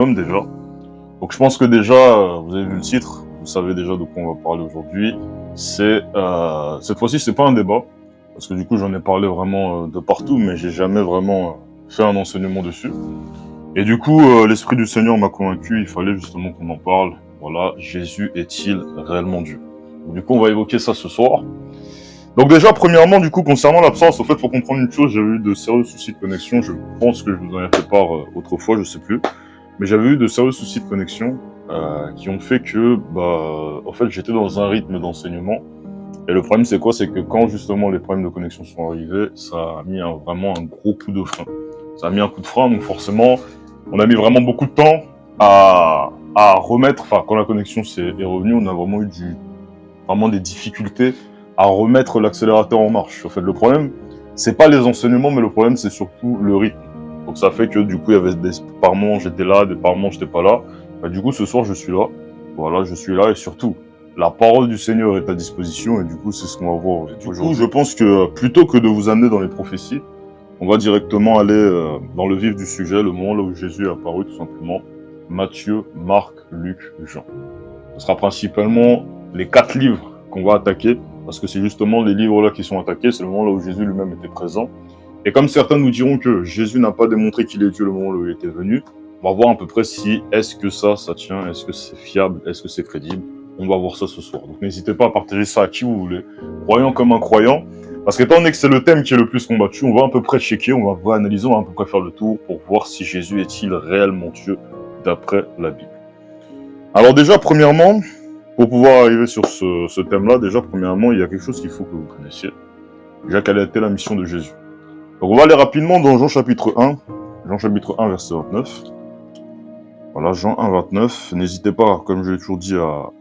Déjà. Donc je pense que déjà, vous avez vu le titre, vous savez déjà de quoi on va parler aujourd'hui. Cette fois-ci, c'est pas un débat, parce que du coup j'en ai parlé vraiment de partout, mais j'ai jamais vraiment fait un enseignement dessus. Et du coup, l'Esprit du Seigneur m'a convaincu, il fallait justement qu'on en parle. Voilà, Jésus est-il réellement Dieu? Donc, du coup, on va évoquer ça ce soir. Donc déjà, premièrement, du coup, concernant l'absence, au fait, faut comprendre une chose, j'avais eu de sérieux soucis de connexion, je pense que je vous en ai fait part autrefois, je sais plus. Mais j'avais eu de sérieux soucis de connexion qui ont fait que, en fait, j'étais dans un rythme d'enseignement. Et le problème, c'est quoi? C'est que quand justement les problèmes de connexion sont arrivés, ça a mis vraiment un gros coup de frein. Ça a mis un coup de frein, donc forcément, on a mis vraiment beaucoup de temps à remettre. Enfin, quand la connexion est revenue, on a vraiment eu vraiment des difficultés à remettre l'accélérateur en marche. En fait, le problème, c'est pas les enseignements, mais le problème, c'est surtout le rythme. Donc ça fait que du coup, il y avait par moments j'étais là, des par moments j'étais pas là. Du coup, ce soir, je suis là. Voilà, je suis là et surtout, la parole du Seigneur est à disposition et du coup, c'est ce qu'on va voir aujourd'hui. Du coup, je pense que plutôt que de vous amener dans les prophéties, on va directement aller dans le vif du sujet, le moment là où Jésus est apparu tout simplement. Matthieu, Marc, Luc, Jean. Ce sera principalement les 4 livres qu'on va attaquer parce que c'est justement les livres là qui sont attaqués, c'est le moment là où Jésus lui-même était présent. Et comme certains nous diront que Jésus n'a pas démontré qu'il est Dieu le moment où il était venu, on va voir à peu près si est-ce que ça tient, est-ce que c'est fiable, est-ce que c'est crédible. On va voir ça ce soir. Donc n'hésitez pas à partager ça à qui vous voulez, croyant comme incroyant. Parce qu'étant donné que c'est le thème qui est le plus combattu, on va à peu près checker, on va analyser, on va à peu près faire le tour pour voir si Jésus est-il réellement Dieu d'après la Bible. Alors déjà, premièrement, pour pouvoir arriver sur ce thème-là, déjà, premièrement, il y a quelque chose qu'il faut que vous connaissiez. Déjà, quelle a été la mission de Jésus? Donc on va aller rapidement dans Jean chapitre 1. Jean chapitre 1, verset 29. Voilà, Jean 1, 29. N'hésitez pas, comme je l'ai toujours dit,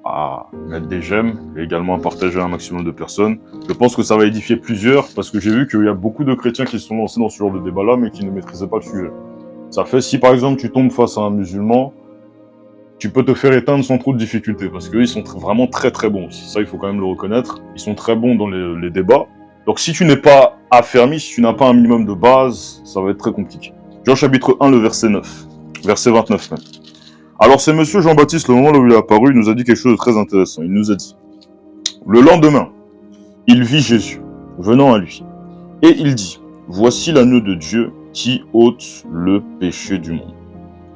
à mettre des j'aime et également à partager à un maximum de personnes. Je pense que ça va édifier plusieurs parce que j'ai vu qu'il y a beaucoup de chrétiens qui se sont lancés dans ce genre de débat-là mais qui ne maîtrisaient pas le sujet. Ça fait, si par exemple tu tombes face à un musulman, tu peux te faire éteindre sans trop de difficultés parce qu'eux, ils sont vraiment très très bons aussi. Ça, il faut quand même le reconnaître. Ils sont très bons dans les débats. Donc si tu n'es pas affermi, si tu n'as pas un minimum de base, ça va être très compliqué. Jean chapitre 1, le verset 9, verset 29 même. Alors c'est monsieur Jean-Baptiste, le moment où il est apparu, il nous a dit quelque chose de très intéressant. Il nous a dit, le lendemain, il vit Jésus venant à lui. Et il dit, voici l'agneau de Dieu qui ôte le péché du monde.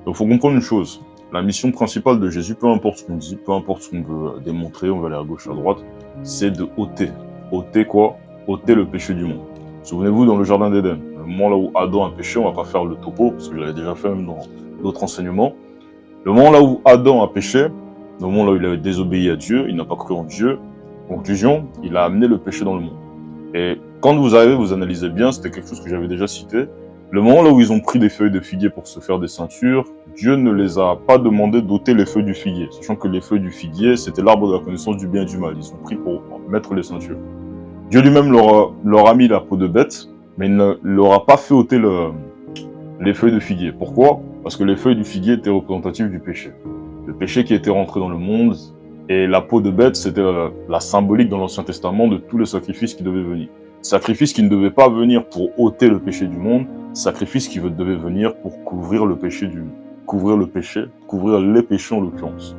Donc il faut comprendre une chose. La mission principale de Jésus, peu importe ce qu'on dit, peu importe ce qu'on veut démontrer, on va aller à gauche, à droite, c'est de ôter. Ôter quoi? Ôter le péché du monde. Souvenez-vous dans le jardin d'Éden, le moment là où Adam a péché, on va pas faire le topo, parce que je l'avais déjà fait même dans d'autres enseignements. Le moment là où Adam a péché, le moment là où il avait désobéi à Dieu, il n'a pas cru en Dieu, conclusion, il a amené le péché dans le monde. Et quand vous arrivez, vous analysez bien, c'était quelque chose que j'avais déjà cité, le moment là où ils ont pris des feuilles de figuier pour se faire des ceintures, Dieu ne les a pas demandé d'ôter les feuilles du figuier, sachant que les feuilles du figuier, c'était l'arbre de la connaissance du bien et du mal. Ils ont pris pour mettre les ceintures. Dieu lui-même leur a mis la peau de bête, mais il ne leur a pas fait ôter les feuilles de figuier. Pourquoi? Parce que les feuilles du figuier étaient représentatives du péché. Le péché qui était rentré dans le monde, et la peau de bête, c'était la symbolique dans l'Ancien Testament de tous les sacrifices qui devaient venir. Sacrifices qui ne devaient pas venir pour ôter le péché du monde, sacrifices qui devaient venir pour couvrir le péché couvrir les péchés en l'occurrence.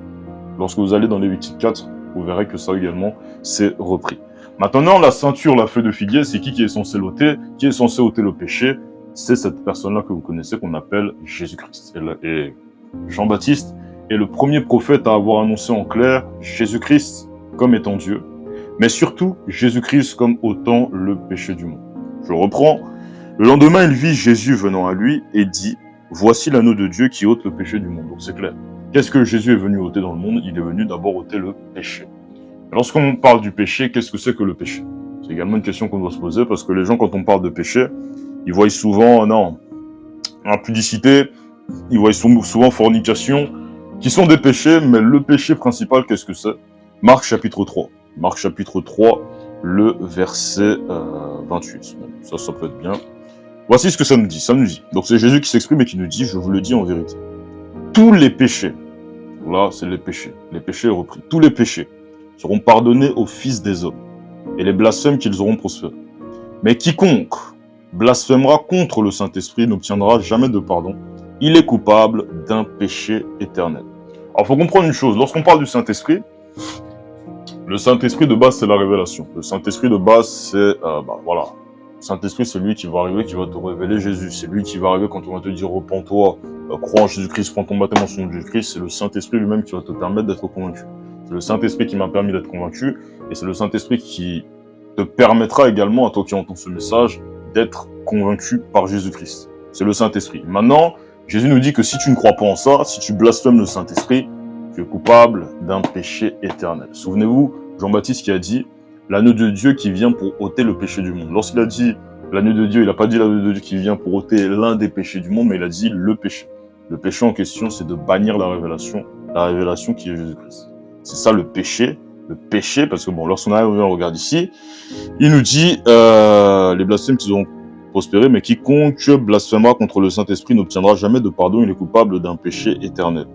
Lorsque vous allez dans Lévitique 4, vous verrez que ça également, c'est repris. Maintenant, la ceinture, la feuille de figuier, c'est qui est censé l'ôter? Qui est censé ôter le péché? C'est cette personne-là que vous connaissez, qu'on appelle Jésus-Christ. Et Jean-Baptiste est le premier prophète à avoir annoncé en clair Jésus-Christ comme étant Dieu, mais surtout Jésus-Christ comme ôtant le péché du monde. Je reprends. Le lendemain, il vit Jésus venant à lui et dit, voici l'agneau de Dieu qui ôte le péché du monde. Donc c'est clair. Qu'est-ce que Jésus est venu ôter dans le monde? Il est venu d'abord ôter le péché. Lorsqu'on parle du péché, qu'est-ce que c'est que le péché? C'est également une question qu'on doit se poser parce que les gens, quand on parle de péché, ils voient souvent, impudicité, ils voient souvent fornication, qui sont des péchés, mais le péché principal, qu'est-ce que c'est? Marc chapitre 3. Marc chapitre 3, le verset 28. Ça peut être bien. Voici ce que ça nous dit. Ça nous dit. Donc c'est Jésus qui s'exprime et qui nous dit, je vous le dis en vérité. Tous les péchés, là c'est les péchés repris, tous les péchés seront pardonnés aux fils des hommes, et les blasphèmes qu'ils auront prospérés. Mais quiconque blasphémera contre le Saint-Esprit n'obtiendra jamais de pardon, il est coupable d'un péché éternel. Alors, il faut comprendre une chose. Lorsqu'on parle du Saint-Esprit, le Saint-Esprit de base, c'est la révélation. Le Saint-Esprit de base, c'est, voilà. Le Saint-Esprit, c'est lui qui va arriver, qui va te révéler Jésus. C'est lui qui va arriver quand on va te dire, repens-toi, crois en Jésus-Christ, prends ton baptême en son nom de Jésus-Christ. C'est le Saint-Esprit lui-même qui va te permettre d'être convaincu. C'est le Saint-Esprit qui m'a permis d'être convaincu. Et c'est le Saint-Esprit qui te permettra également, à toi qui entends ce message, d'être convaincu par Jésus-Christ. C'est le Saint-Esprit. Maintenant, Jésus nous dit que si tu ne crois pas en ça, si tu blasphèmes le Saint-Esprit, tu es coupable d'un péché éternel. Souvenez-vous, Jean-Baptiste qui a dit « l'agneau de Dieu qui vient pour ôter le péché du monde ». Lorsqu'il a dit l'agneau de Dieu, il n'a pas dit l'agneau de Dieu qui vient pour ôter l'un des péchés du monde, mais il a dit le péché. Le péché en question, c'est de bannir la révélation qui est Jésus-Christ. C'est ça le péché, parce que bon, lorsqu'on arrive, on regarde ici, il nous dit les blasphèmes qu'ils ont prospéré, mais quiconque blasphémera contre le Saint-Esprit n'obtiendra jamais de pardon, il est coupable d'un péché éternel.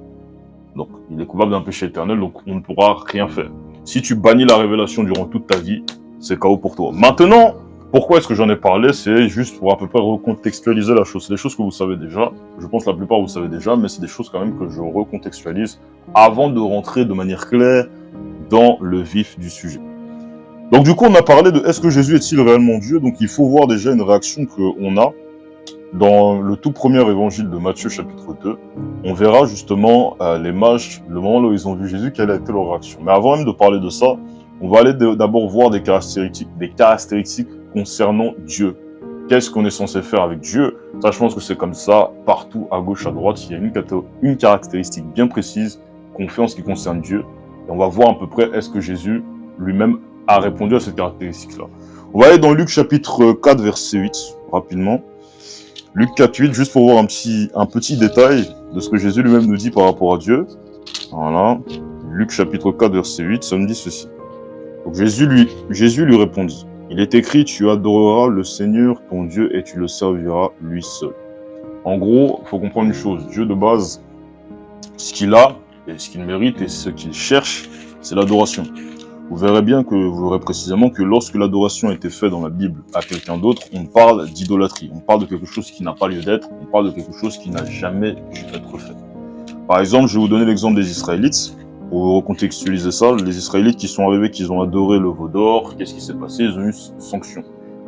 Donc, il est coupable d'un péché éternel, donc on ne pourra rien faire. Si tu bannis la révélation durant toute ta vie, c'est KO pour toi. Maintenant, pourquoi est-ce que j'en ai parlé? C'est juste pour à peu près recontextualiser la chose. C'est des choses que vous savez déjà. Je pense que la plupart vous savez déjà, mais c'est des choses quand même que je recontextualise avant de rentrer de manière claire dans le vif du sujet. Donc du coup, on a parlé de est-ce que Jésus est-il réellement Dieu? Donc il faut voir déjà une réaction qu'on a dans le tout premier évangile de Matthieu chapitre 2. On verra justement les mages, le moment où ils ont vu Jésus, quelle a été leur réaction. Mais avant même de parler de ça, on va aller d'abord voir des caractéristiques concernant Dieu. Qu'est-ce qu'on est censé faire avec Dieu? Ça, je pense que c'est comme ça, partout, à gauche, à droite, il y a une caractéristique bien précise qu'on fait en ce qui concerne Dieu. Et on va voir à peu près est-ce que Jésus lui-même a répondu à cette caractéristique-là. On va aller dans Luc chapitre 4, verset 8, rapidement. Luc 4, 8, juste pour voir un petit détail de ce que Jésus lui-même nous dit par rapport à Dieu. Voilà. Luc chapitre 4, verset 8, ça nous dit ceci. Donc Jésus lui répondit. Il est écrit, tu adoreras le Seigneur ton Dieu et tu le serviras lui seul. En gros, il faut comprendre une chose. Dieu de base, ce qu'il a, et ce qu'il mérite, et ce qu'il cherche, c'est l'adoration. Vous verrez précisément que lorsque l'adoration a été faite dans la Bible à quelqu'un d'autre, on parle d'idolâtrie. On parle de quelque chose qui n'a pas lieu d'être. On parle de quelque chose qui n'a jamais dû être fait. Par exemple, je vais vous donner l'exemple des Israélites. Pour recontextualiser ça, les Israélites qui sont arrivés, qui ont adoré le veau d'or, qu'est-ce qui s'est passé? Ils ont eu une sanction.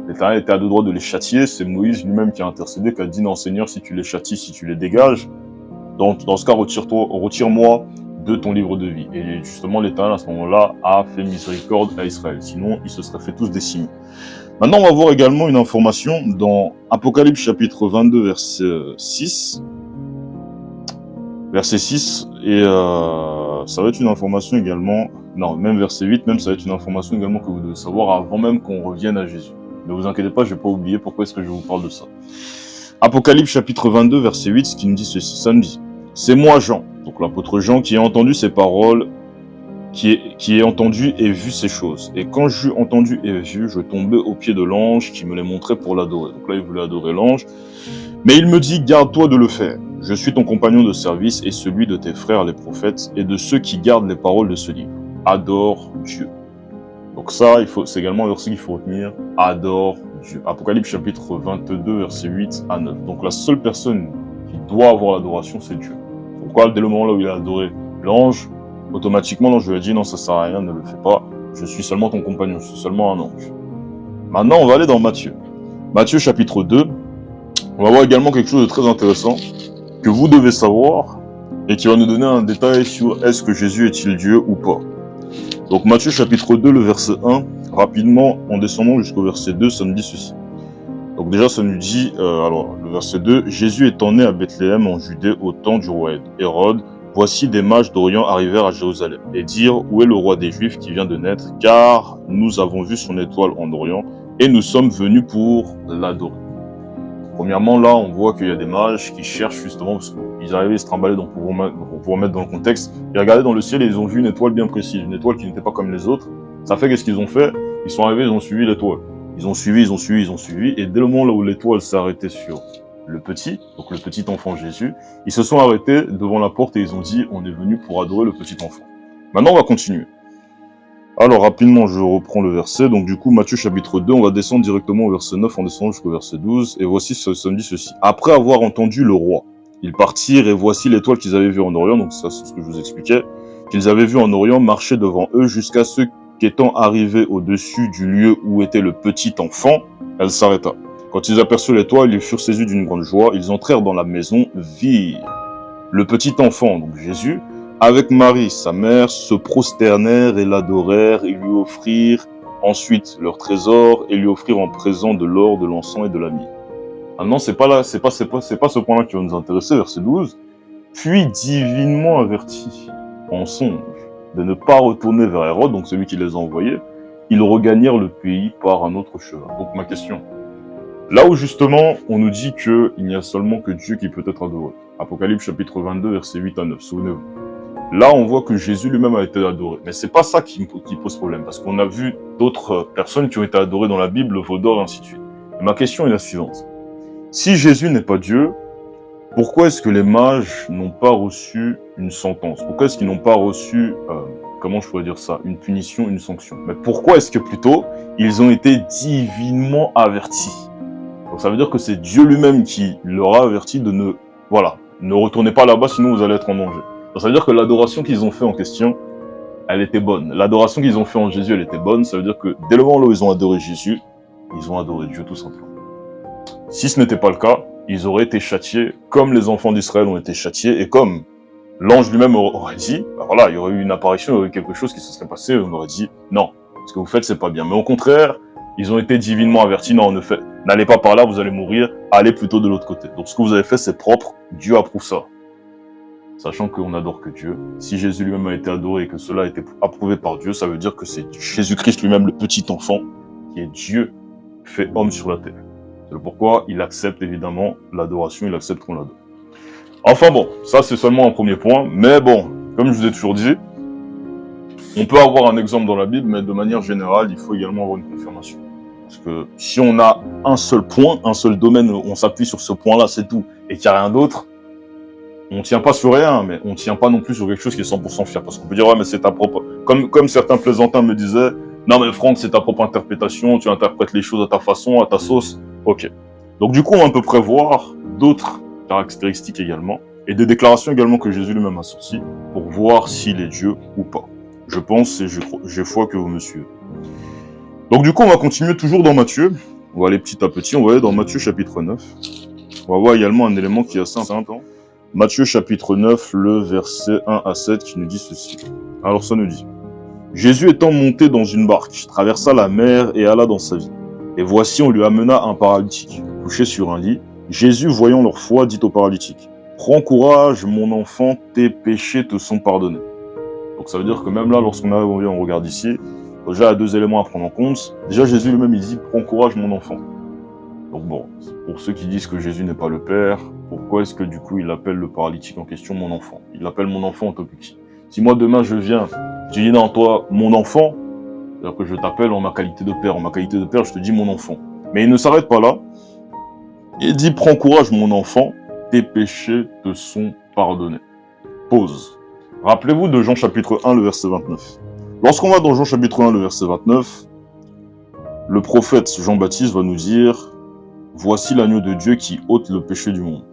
L'Éternel était à deux droits de les châtier. C'est Moïse lui-même qui a intercédé, qui a dit non Seigneur, si tu les châties, si tu les dégages, dans ce cas, retire-moi de ton livre de vie. Et justement, l'Éternel, à ce moment-là, a fait miséricorde à Israël. Sinon, ils se seraient fait tous décimer. Maintenant, on va voir également une information dans Apocalypse chapitre 22, verset 6. Verset 6, et ça va être une information également, non, même verset 8, même ça va être une information également que vous devez savoir avant même qu'on revienne à Jésus. Ne vous inquiétez pas, je vais pas oublier pourquoi est-ce que je vous parle de ça. Apocalypse chapitre 22, verset 8, ce qui nous dit ceci, ça nous dit, c'est moi Jean, donc l'apôtre Jean, qui ai entendu ces paroles, qui ai entendu et vu ces choses. Et quand j'eus entendu et vu, je tombais aux pieds de l'ange qui me les montrait pour l'adorer. Donc là, il voulait adorer l'ange. Mais il me dit, garde-toi de le faire. Je suis ton compagnon de service et celui de tes frères les prophètes et de ceux qui gardent les paroles de ce livre. Adore Dieu. Donc ça, c'est également un verset qu'il faut retenir. Adore Dieu. Apocalypse chapitre 22, verset 8 à 9. Donc la seule personne qui doit avoir l'adoration, c'est Dieu. Pourquoi dès le moment là où il a adoré l'ange, automatiquement l'ange lui a dit non, ça sert à rien, ne le fais pas. Je suis seulement ton compagnon, je suis seulement un ange. Maintenant, on va aller dans Matthieu. Matthieu chapitre 2. On va voir également quelque chose de très intéressant que vous devez savoir et qui va nous donner un détail sur est-ce que Jésus est-il Dieu ou pas. Donc Matthieu chapitre 2, le verset 1, rapidement en descendant jusqu'au verset 2, ça nous dit ceci. Donc déjà ça nous dit, le verset 2, Jésus étant né à Bethléem en Judée au temps du roi Hérode, voici des mages d'Orient arrivèrent à Jérusalem et dirent où est le roi des Juifs qui vient de naître, car nous avons vu son étoile en Orient et nous sommes venus pour l'adorer. Premièrement, là, on voit qu'il y a des mages qui cherchent justement, parce qu'ils arrivaient à se trimballer pour pouvoir mettre dans le contexte, ils regardaient dans le ciel et ils ont vu une étoile bien précise, une étoile qui n'était pas comme les autres. Ça fait qu'est-ce qu'ils ont fait? Ils sont arrivés, ils ont suivi l'étoile. Ils ont suivi, et dès le moment là où l'étoile s'est arrêtée sur le petit, donc le petit enfant Jésus, ils se sont arrêtés devant la porte et ils ont dit, on est venu pour adorer le petit enfant. Maintenant, on va continuer. Alors, rapidement, je reprends le verset. Donc, du coup, Matthieu chapitre 2, on va descendre directement au verset 9 en descendant jusqu'au verset 12. Et voici, ça me dit ceci. Après avoir entendu le roi, Ils partirent et voici l'étoile qu'ils avaient vue en Orient, donc ça c'est ce que je vous expliquais, qu'ils avaient vu en Orient marcher devant eux jusqu'à ce qu'étant arrivés au-dessus du lieu où était le petit enfant, elle s'arrêta. Quand ils aperçurent l'étoile, ils furent saisis d'une grande joie, ils entrèrent dans la maison, virent le petit enfant, donc Jésus, avec Marie, sa mère, se prosternèrent et l'adorèrent et lui offrirent ensuite leur trésor et lui offrirent en présent de l'or, de l'encens et de la myrrhe. Maintenant, c'est pas ce point-là qui va nous intéresser, verset 12. Puis divinement avertis en songe de ne pas retourner vers Hérode, donc celui qui les a envoyés, ils regagnèrent le pays par un autre chemin. Donc ma question, là où justement on nous dit qu'il n'y a seulement que Dieu qui peut être adoré, Apocalypse chapitre 22, versets 8 à 9, souvenez-vous. Là on voit que Jésus lui-même a été adoré, mais c'est pas ça qui pose problème, parce qu'on a vu d'autres personnes qui ont été adorées dans la Bible, le veau d'or et ainsi de suite. Et ma question est la suivante. Si Jésus n'est pas Dieu, pourquoi est-ce que les mages n'ont pas reçu une sentence? Pourquoi est-ce qu'ils n'ont pas reçu, comment je pourrais dire ça, une punition, une sanction? Mais pourquoi est-ce que plutôt, ils ont été divinement avertis? Donc ça veut dire que c'est Dieu lui-même qui leur a averti de ne retournez pas là-bas, sinon vous allez être en danger. Donc ça veut dire que l'adoration qu'ils ont fait en question, elle était bonne. L'adoration qu'ils ont fait en Jésus, elle était bonne. Ça veut dire que dès le moment où ils ont adoré Jésus, ils ont adoré Dieu tout simplement. Si ce n'était pas le cas, ils auraient été châtiés comme les enfants d'Israël ont été châtiés et comme l'ange lui-même aurait dit, ben voilà, il y aurait eu une apparition, il y aurait eu quelque chose qui se serait passé, on aurait dit non, ce que vous faites c'est pas bien. Mais au contraire, ils ont été divinement avertis, non, n'allez pas par là, vous allez mourir, allez plutôt de l'autre côté. Donc ce que vous avez fait c'est propre, Dieu approuve ça. Sachant qu'on n'adore que Dieu. Si Jésus lui-même a été adoré et que cela a été approuvé par Dieu, ça veut dire que c'est Jésus-Christ lui-même, le petit enfant, qui est Dieu fait homme sur la terre. C'est pourquoi il accepte évidemment l'adoration, il accepte qu'on l'adore. Enfin bon, ça c'est seulement un premier point, mais bon, comme je vous ai toujours dit, on peut avoir un exemple dans la Bible, mais de manière générale, il faut également avoir une confirmation. Parce que si on a un seul point, un seul domaine, on s'appuie sur ce point-là, c'est tout, et qu'il n'y a rien d'autre, on ne tient pas sur rien, mais on ne tient pas non plus sur quelque chose qui est 100% fier. Parce qu'on peut dire, ouais, mais c'est ta propre... Comme certains plaisantins me disaient, non mais Franck, c'est ta propre interprétation, tu interprètes les choses à ta façon, à ta sauce. Ok. Donc du coup, on va à peu près voir d'autres caractéristiques également, et des déclarations également que Jésus lui-même a sorties, pour voir s'il est Dieu ou pas. Je pense et j'ai foi que vous me suivez. Donc du coup, on va continuer toujours dans Matthieu. On va aller petit à petit, on va aller dans Matthieu chapitre 9. On va voir également un élément qui est assez important. Matthieu chapitre 9, le verset 1 à 7 qui nous dit ceci. Alors ça nous dit, Jésus étant monté dans une barque, traversa la mer et alla dans sa vie. Et voici on lui amena un paralytique, couché sur un lit. Jésus, voyant leur foi, dit au paralytique, « Prends courage, mon enfant, tes péchés te sont pardonnés. » Donc ça veut dire que même là, lorsqu'on on regarde ici, déjà il y a deux éléments à prendre en compte. Déjà Jésus lui-même il dit, « Prends courage, mon enfant. » Donc bon, pour ceux qui disent que Jésus n'est pas le Père, pourquoi est-ce que du coup il appelle le paralytique en question mon enfant? Il l'appelle mon enfant en tant que qui? Si moi demain je viens, je dis non, toi, mon enfant, c'est-à-dire que je t'appelle en ma qualité de père. En ma qualité de père, je te dis mon enfant. Mais il ne s'arrête pas là. Il dit, prends courage mon enfant, tes péchés te sont pardonnés. Pause. Rappelez-vous de Jean chapitre 1, le verset 29. Lorsqu'on va dans Jean chapitre 1, le verset 29, le prophète Jean-Baptiste va nous dire, voici l'agneau de Dieu qui ôte le péché du monde.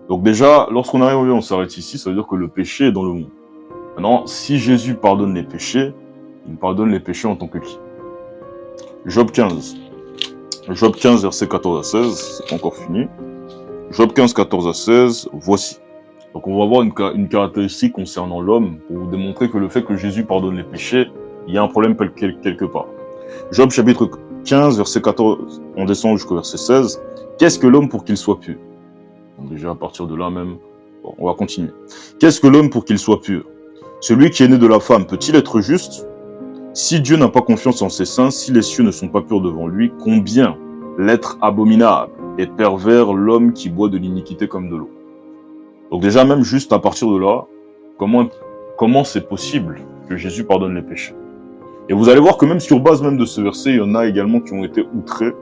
Donc déjà, lorsqu'on arrive, on s'arrête ici, ça veut dire que le péché est dans le monde. Maintenant, si Jésus pardonne les péchés, il pardonne les péchés en tant que qui? Job 15. Job 15, verset 14 à 16, c'est pas encore fini. Job 15, 14 à 16, voici. Donc on va voir une caractéristique concernant l'homme pour vous démontrer que le fait que Jésus pardonne les péchés, il y a un problème quelque part. Job chapitre 15, verset 14, on descend jusqu'au verset 16. Qu'est-ce que l'homme pour qu'il soit pur? Donc déjà à partir de là même, bon, on va continuer. Qu'est-ce que l'homme pour qu'il soit pur? Celui qui est né de la femme peut-il être juste? Si Dieu n'a pas confiance en ses saints, si les cieux ne sont pas purs devant lui, combien l'être abominable et pervers l'homme qui boit de l'iniquité comme de l'eau? Donc déjà même juste à partir de là, comment c'est possible que Jésus pardonne les péchés? Et vous allez voir que même sur base même de ce verset, il y en a également qui ont été outrés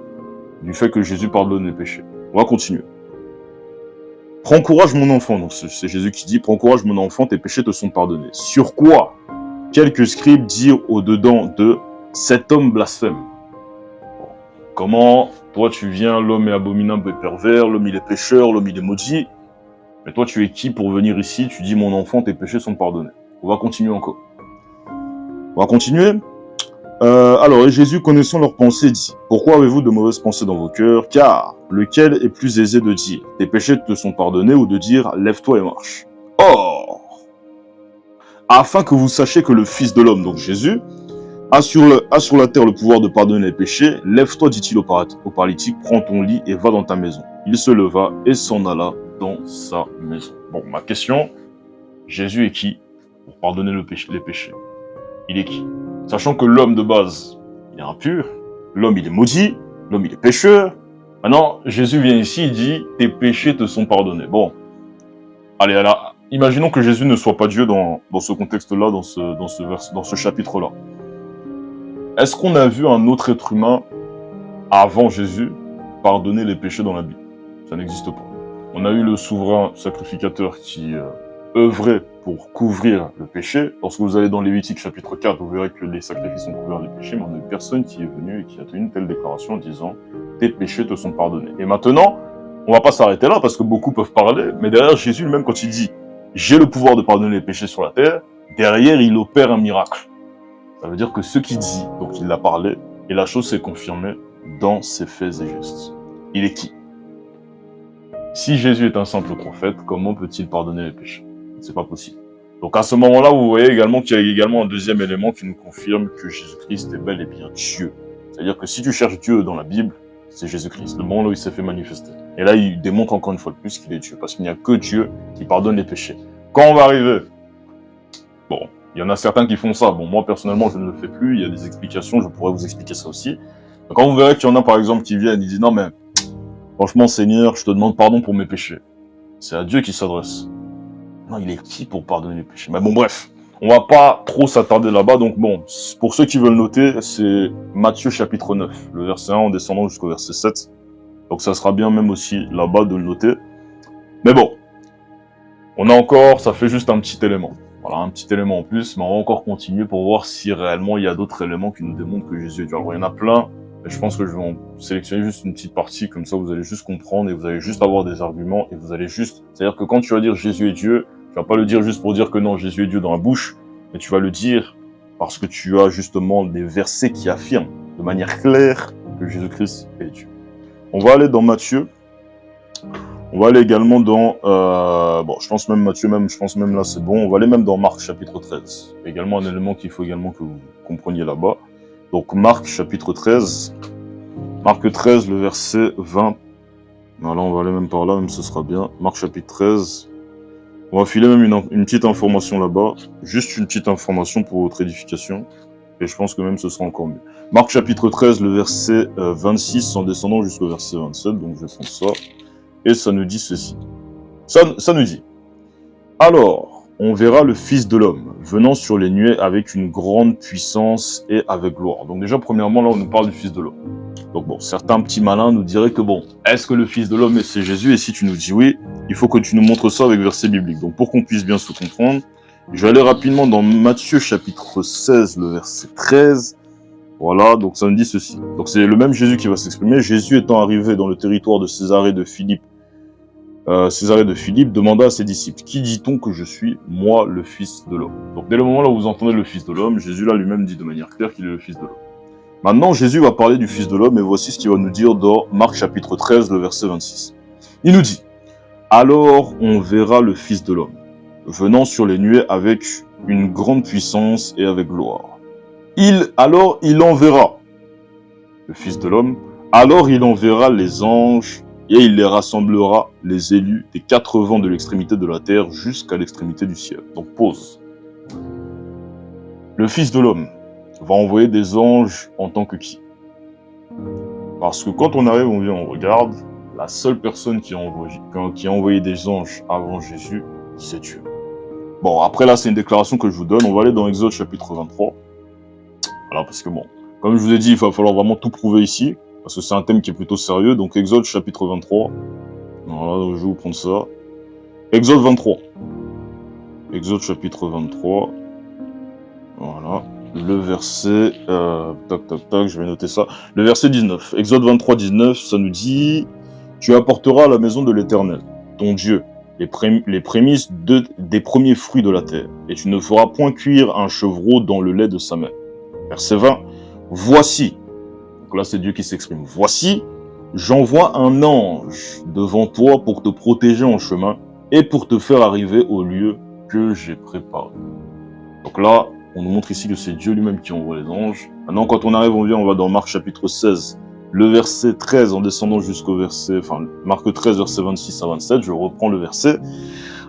du fait que Jésus pardonne les péchés. On va continuer. Prends courage mon enfant, donc c'est Jésus qui dit, prends courage mon enfant, tes péchés te sont pardonnés. Sur quoi quelques scribes dirent au-dedans de cet homme blasphème. Comment toi tu viens, l'homme est abominable et pervers, l'homme il est pécheur, l'homme il est maudit. Mais toi, tu es qui pour venir ici? Tu dis, mon enfant, tes péchés sont pardonnés. On va continuer encore. On va continuer. Alors, et Jésus, connaissant leurs pensées, dit, pourquoi avez-vous de mauvaises pensées dans vos cœurs? Car lequel est plus aisé de dire, tes péchés te sont pardonnés, ou de dire, lève-toi et marche? Or, afin que vous sachiez que le Fils de l'homme, donc Jésus, a sur la terre le pouvoir de pardonner les péchés, lève-toi, dit-il au paralytique, prends ton lit et va dans ta maison. Il se leva et s'en alla dans sa maison. Bon, ma question, Jésus est qui pour pardonner les péchés? Il est qui? Sachant que l'homme de base, il est impur, l'homme il est maudit, l'homme il est pécheur. Maintenant, Jésus vient ici, il dit, tes péchés te sont pardonnés. Bon, allez, alors, imaginons que Jésus ne soit pas Dieu dans ce contexte-là, dans ce chapitre-là. Est-ce qu'on a vu un autre être humain, avant Jésus, pardonner les péchés dans la Bible? Ça n'existe pas. On a eu le souverain sacrificateur qui œuvrait pour couvrir le péché. Lorsque vous allez dans Lévitique chapitre 4, vous verrez que les sacrifices ont couvert les péchés, mais on n'a eu personne qui est venu et qui a tenu une telle déclaration en disant « tes péchés te sont pardonnés ». Et maintenant, on va pas s'arrêter là parce que beaucoup peuvent parler, mais derrière Jésus lui-même, quand il dit « j'ai le pouvoir de pardonner les péchés sur la terre », derrière il opère un miracle. Ça veut dire que ce qu'il dit, donc il l'a parlé, et la chose s'est confirmée dans ses faits et gestes. Il est qui? Si Jésus est un simple prophète, comment peut-il pardonner les péchés? C'est pas possible. Donc à ce moment-là, vous voyez également qu'il y a également un deuxième élément qui nous confirme que Jésus-Christ est bel et bien Dieu. C'est-à-dire que si tu cherches Dieu dans la Bible, c'est Jésus-Christ, le moment où il s'est fait manifester. Et là, il démontre encore une fois de plus qu'il est Dieu, parce qu'il n'y a que Dieu qui pardonne les péchés. Quand on va arriver, bon, il y en a certains qui font ça. Bon, moi, personnellement, je ne le fais plus. Il y a des explications. Je pourrais vous expliquer ça aussi. Donc, quand vous verrez qu'il y en a, par exemple, qui viennent, ils disent, non, mais, franchement, Seigneur, je te demande pardon pour mes péchés. C'est à Dieu qui s'adresse. Non, il est qui pour pardonner les péchés? Mais bon, bref. On va pas trop s'attarder là-bas. Donc, bon, pour ceux qui veulent noter, c'est Matthieu chapitre 9, le verset 1 en descendant jusqu'au verset 7. Donc, ça sera bien même aussi là-bas de le noter. Mais bon. On a encore, ça fait juste un petit élément. Voilà, un petit élément en plus, mais on va encore continuer pour voir si réellement il y a d'autres éléments qui nous démontrent que Jésus est Dieu. Alors il y en a plein, mais je pense que je vais en sélectionner juste une petite partie, comme ça vous allez juste comprendre et vous allez juste avoir des arguments et vous allez juste... C'est-à-dire que quand tu vas dire Jésus est Dieu, tu vas pas le dire juste pour dire que non, Jésus est Dieu dans la bouche, mais tu vas le dire parce que tu as justement des versets qui affirment de manière claire que Jésus-Christ est Dieu. On va aller dans Matthieu. On va aller également dans, bon, je pense même Matthieu, je pense même là c'est bon. On va aller même dans Marc chapitre 13. Également un élément qu'il faut également que vous compreniez là-bas. Donc Marc chapitre 13. Marc 13, le verset 20. Voilà, on va aller même par là, même ce sera bien. Marc chapitre 13. On va filer même une petite information là-bas. Juste une petite information pour votre édification. Et je pense que même ce sera encore mieux. Marc chapitre 13, le verset 26 en descendant jusqu'au verset 27. Donc je vais prendre ça. Et ça nous dit ceci. Ça nous dit, alors, on verra le Fils de l'homme venant sur les nuées avec une grande puissance et avec gloire. Donc déjà, premièrement, là, on nous parle du Fils de l'homme. Donc bon, certains petits malins nous diraient que bon, est-ce que le Fils de l'homme, c'est Jésus? Et si tu nous dis oui, il faut que tu nous montres ça avec verset biblique. Donc pour qu'on puisse bien se comprendre, je vais aller rapidement dans Matthieu chapitre 16, le verset 13. Voilà, donc ça nous dit ceci. Donc c'est le même Jésus qui va s'exprimer. Jésus étant arrivé dans le territoire de Césarée de Philippe, demanda à ses disciples, qui dit-on que je suis, moi, le Fils de l'homme? Donc dès le moment là où vous entendez le Fils de l'homme, Jésus là lui-même dit de manière claire qu'il est le Fils de l'homme. Maintenant, Jésus va parler du Fils de l'homme, et voici ce qu'il va nous dire dans Marc chapitre 13, le verset 26. Il nous dit, alors on verra le Fils de l'homme, venant sur les nuées avec une grande puissance et avec gloire. Alors il enverra, le Fils de l'homme, alors il enverra les anges, et il les rassemblera, les élus, des quatre vents de l'extrémité de la terre jusqu'à l'extrémité du ciel. Donc pause. Le Fils de l'homme va envoyer des anges en tant que qui? Parce que quand on arrive, on vient, on regarde, la seule personne qui a envoyé des anges avant Jésus, c'est Dieu. Bon, après là, c'est une déclaration que je vous donne. On va aller dans Exode chapitre 23. Voilà, parce que bon, comme je vous ai dit, il va falloir vraiment tout prouver ici. Parce que c'est un thème qui est plutôt sérieux. Donc Exode chapitre 23. Voilà, je vais vous prendre ça. Exode 23. Exode chapitre 23. Voilà. Le verset... je vais noter ça. Le verset 19. Exode 23, 19, ça nous dit... Tu apporteras à la maison de l'Éternel, ton Dieu, les prémices des premiers fruits de la terre. Et tu ne feras point cuire un chevreau dans le lait de sa mère. Verset 20. Voici, donc là c'est Dieu qui s'exprime, voici, j'envoie un ange devant toi pour te protéger en chemin et pour te faire arriver au lieu que j'ai préparé. Donc là, on nous montre ici que c'est Dieu lui-même qui envoie les anges. Maintenant, quand on arrive, on va dans Marc chapitre 16, le verset 13, en descendant jusqu'au verset, Marc 13, verset 26 à 27, je reprends le verset.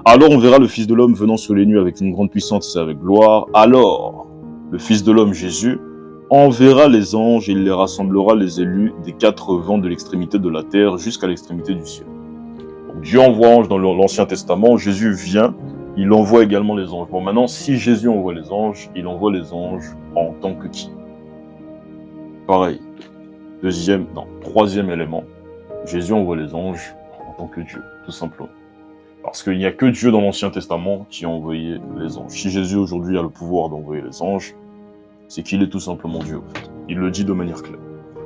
Alors on verra le Fils de l'homme venant sur les nuées avec une grande puissance et avec gloire. Alors, le Fils de l'homme, Jésus, enverra les anges et il les rassemblera les élus des quatre vents de l'extrémité de la terre jusqu'à l'extrémité du ciel. Donc, Dieu envoie anges dans l'Ancien Testament, Jésus vient, il envoie également les anges. Bon, maintenant, si Jésus envoie les anges, il envoie les anges en tant que qui? Pareil. Troisième élément, Jésus envoie les anges en tant que Dieu, tout simplement. Parce qu'il n'y a que Dieu dans l'Ancien Testament qui a envoyé les anges. Si Jésus aujourd'hui a le pouvoir d'envoyer les anges, c'est qu'il est tout simplement Dieu. En fait. Il le dit de manière claire.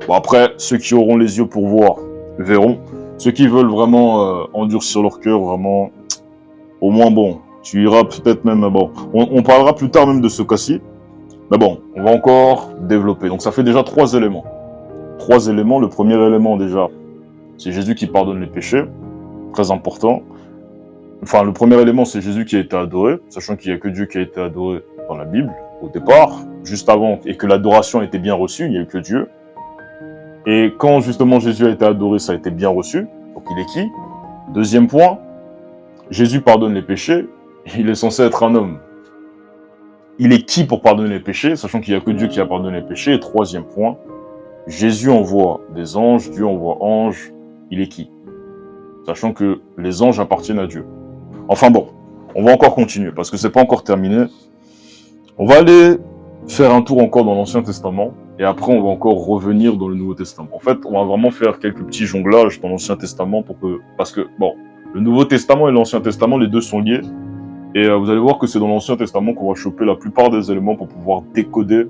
Bon, après, ceux qui auront les yeux pour voir, verront. Ceux qui veulent vraiment endurcir leur cœur, vraiment, au moins bon, tu iras peut-être même, bon, on parlera plus tard même de ce cas-ci, mais bon, on va encore développer. Donc ça fait déjà 3 éléments. 3 éléments. Le premier élément déjà, c'est Jésus qui pardonne les péchés, très important. Enfin, le premier élément, c'est Jésus qui a été adoré, sachant qu'il n'y a que Dieu qui a été adoré dans la Bible, au départ, juste avant, et que l'adoration était bien reçue, il n'y a eu que Dieu. Et quand justement Jésus a été adoré, ça a été bien reçu, donc il est qui? Deuxième point, Jésus pardonne les péchés, il est censé être un homme. Il est qui pour pardonner les péchés, sachant qu'il n'y a que Dieu qui a pardonné les péchés. Et troisième point, Jésus envoie des anges, Dieu envoie anges, il est qui? Sachant que les anges appartiennent à Dieu. Enfin bon, on va encore continuer, parce que c'est pas encore terminé. On va aller faire un tour encore dans l'Ancien Testament, et après on va encore revenir dans le Nouveau Testament. En fait, on va vraiment faire quelques petits jonglages dans l'Ancien Testament, parce que, bon, le Nouveau Testament et l'Ancien Testament, les deux sont liés, et vous allez voir que c'est dans l'Ancien Testament qu'on va choper la plupart des éléments pour pouvoir décoder